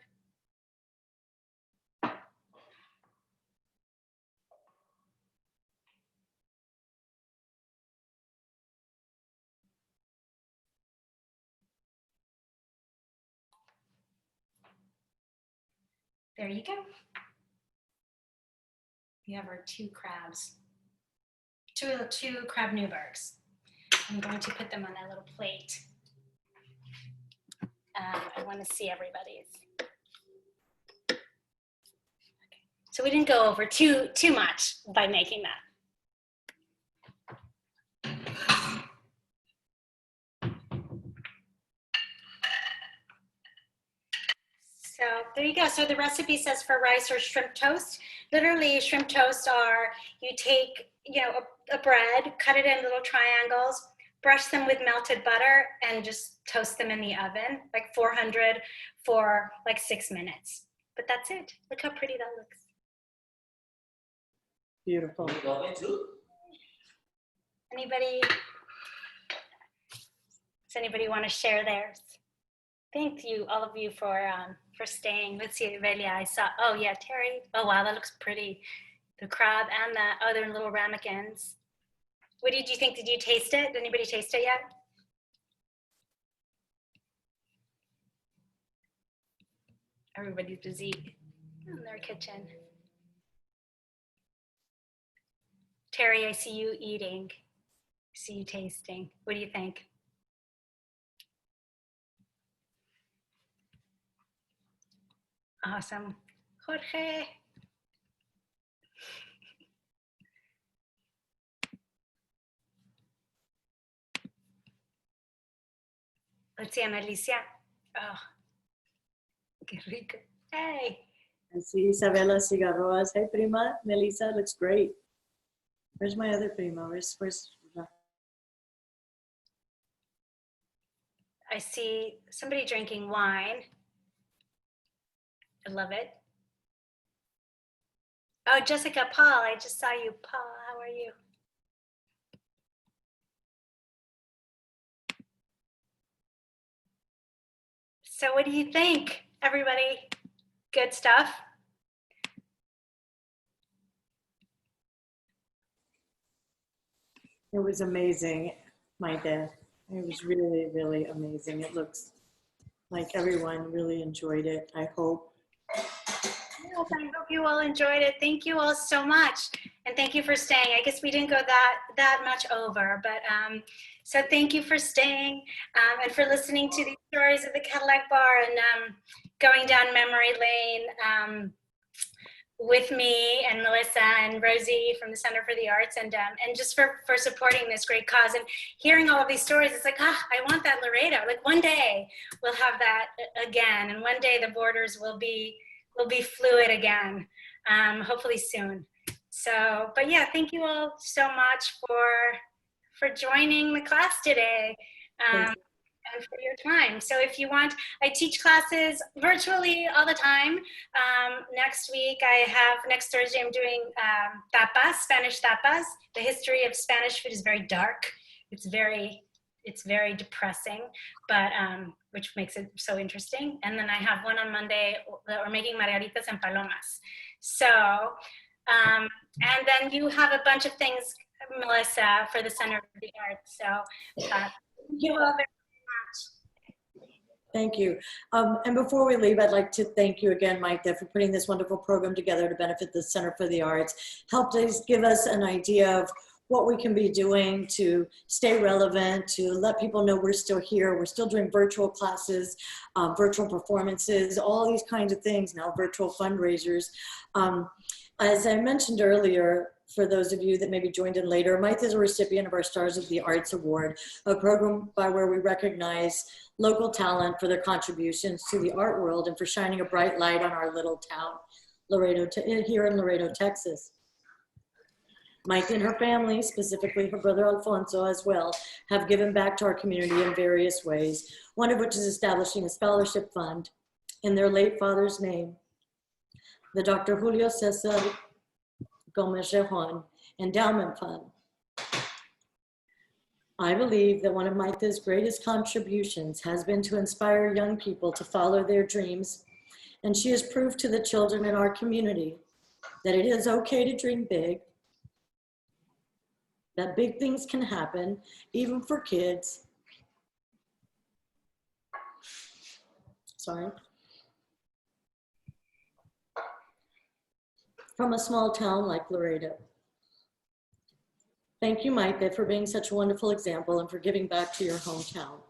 There you go. We have our 2 crabs, two crab Newburghs. I'm going to put them on a little plate. I want to see everybody's. Okay. So we didn't go over too much by making that. So there you go. So the recipe says for rice or shrimp toast. Literally, shrimp toast are, you take, a bread, cut it in little triangles, brush them with melted butter, and just toast them in the oven, like 400 for like 6 minutes. But that's it. Look how pretty that looks. Beautiful. Anybody? Does anybody want to share theirs? Thank you, all of you, for staying. Let's see, Velia, I saw. Oh yeah, Terry. Oh wow, that looks pretty. The crab and the other little ramekins. What did you think? Did you taste it? Did anybody taste it yet? Everybody's busy in their kitchen. Terry, I see you eating. I see you tasting. What do you think? Awesome. Jorge. Let's see, Alicia. Oh, qué rico. Hey. I see Isabella Cigarroas. Hey, prima. Melissa looks great. Where's my other prima? Where's I see somebody drinking wine. I love it. Oh, Jessica, Paul, I just saw you. Paul, how are you? So what do you think, everybody? Good stuff? It was amazing, Maite. It was really, really amazing. It looks like everyone really enjoyed it, I hope. Yes, I hope you all enjoyed it. Thank you all so much. And thank you for staying. I guess we didn't go that much over, but so thank you for staying and for listening to these stories of the Cadillac Bar and going down memory lane with me and Melissa and Rosie from the Center for the Arts, and just for supporting this great cause and hearing all of these stories. It's like, I want that Laredo. Like one day we'll have that again, and one day the borders will be fluid again, hopefully soon. So, but yeah, thank you all so much for joining the class today. And for your time. So if you want, I teach classes virtually all the time. Next Thursday, I'm doing tapas, Spanish tapas. The history of Spanish food is very dark. It's very depressing, but which makes it so interesting. And then I have one on Monday that we're making margaritas and palomas. So, and then you have a bunch of things, Melissa, for the Center for the Arts. So thank you all very much. Thank you. And before we leave, I'd like to thank you again, Maite, for putting this wonderful program together to benefit the Center for the Arts. Helped us give us an idea of what we can be doing to stay relevant, to let people know we're still here. We're still doing virtual classes, virtual performances, all these kinds of things now, virtual fundraisers. As I mentioned earlier, for those of you that maybe joined in later, Maite is a recipient of our Stars of the Arts Award, a program by where we recognize local talent for their contributions to the art world and for shining a bright light on our little town, Laredo, here in Laredo, Texas. Maite and her family, specifically her brother Alfonso as well, have given back to our community in various ways, one of which is establishing a scholarship fund in their late father's name, the Dr. Julio Cesar Gomez-Rejón Endowment Fund. I believe that one of Maite's greatest contributions has been to inspire young people to follow their dreams, and she has proved to the children in our community that it is okay to dream big, that big things can happen, even for kids. Sorry. From a small town like Laredo. Thank you, Maite, for being such a wonderful example and for giving back to your hometown.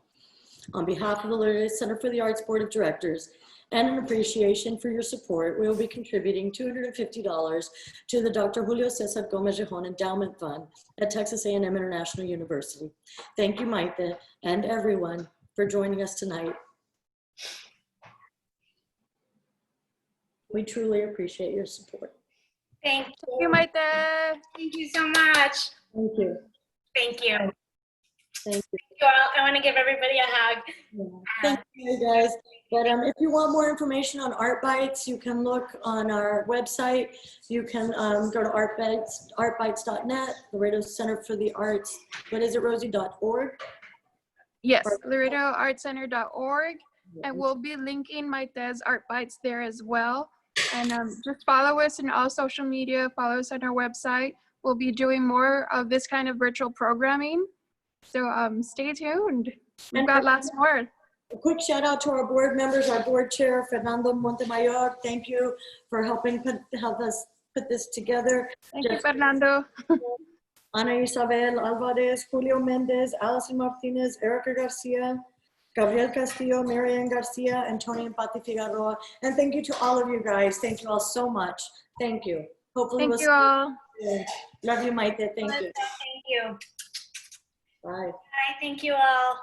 On behalf of the Laredo Center for the Arts Board of Directors and an appreciation for your support, we will be contributing $250 to the Dr. Julio Cesar Gomez-Rejón Endowment Fund at Texas A&M International University. Thank you, Maite, and everyone for joining us tonight. We truly appreciate your support. Thank you, Maite. Thank you so much. Thank you. Thank you. Thank you. Thank you all. I want to give everybody a hug. Yeah. Thank you, guys. But if you want more information on ArtBites, you can look on our website. You can go to ArtBites, artbites.net, Laredo Center for the Arts. What is it, Rosie.org? Yes, LaredoArtCenter.org. And we'll be linking Maite's ArtBites there as well. And just follow us in all social media, follow us on our website. We'll be doing more of this kind of virtual programming. So stay tuned. We've got lots more. A quick shout out to our board members, our board chair, Fernando Montemayor. Thank you for helping help us put this together. Thank you, Fernando. Ana Isabel Alvarez, Julio Mendez, Allison Martinez, Erica Garcia, Gabriel Castillo, Marianne Garcia, and Tony Empati Figueroa. And thank you to all of you guys. Thank you all so much. Thank you. Hopefully Thank you all. Love you, Maite. Thank you. Thank you. Bye. Bye. Thank you all.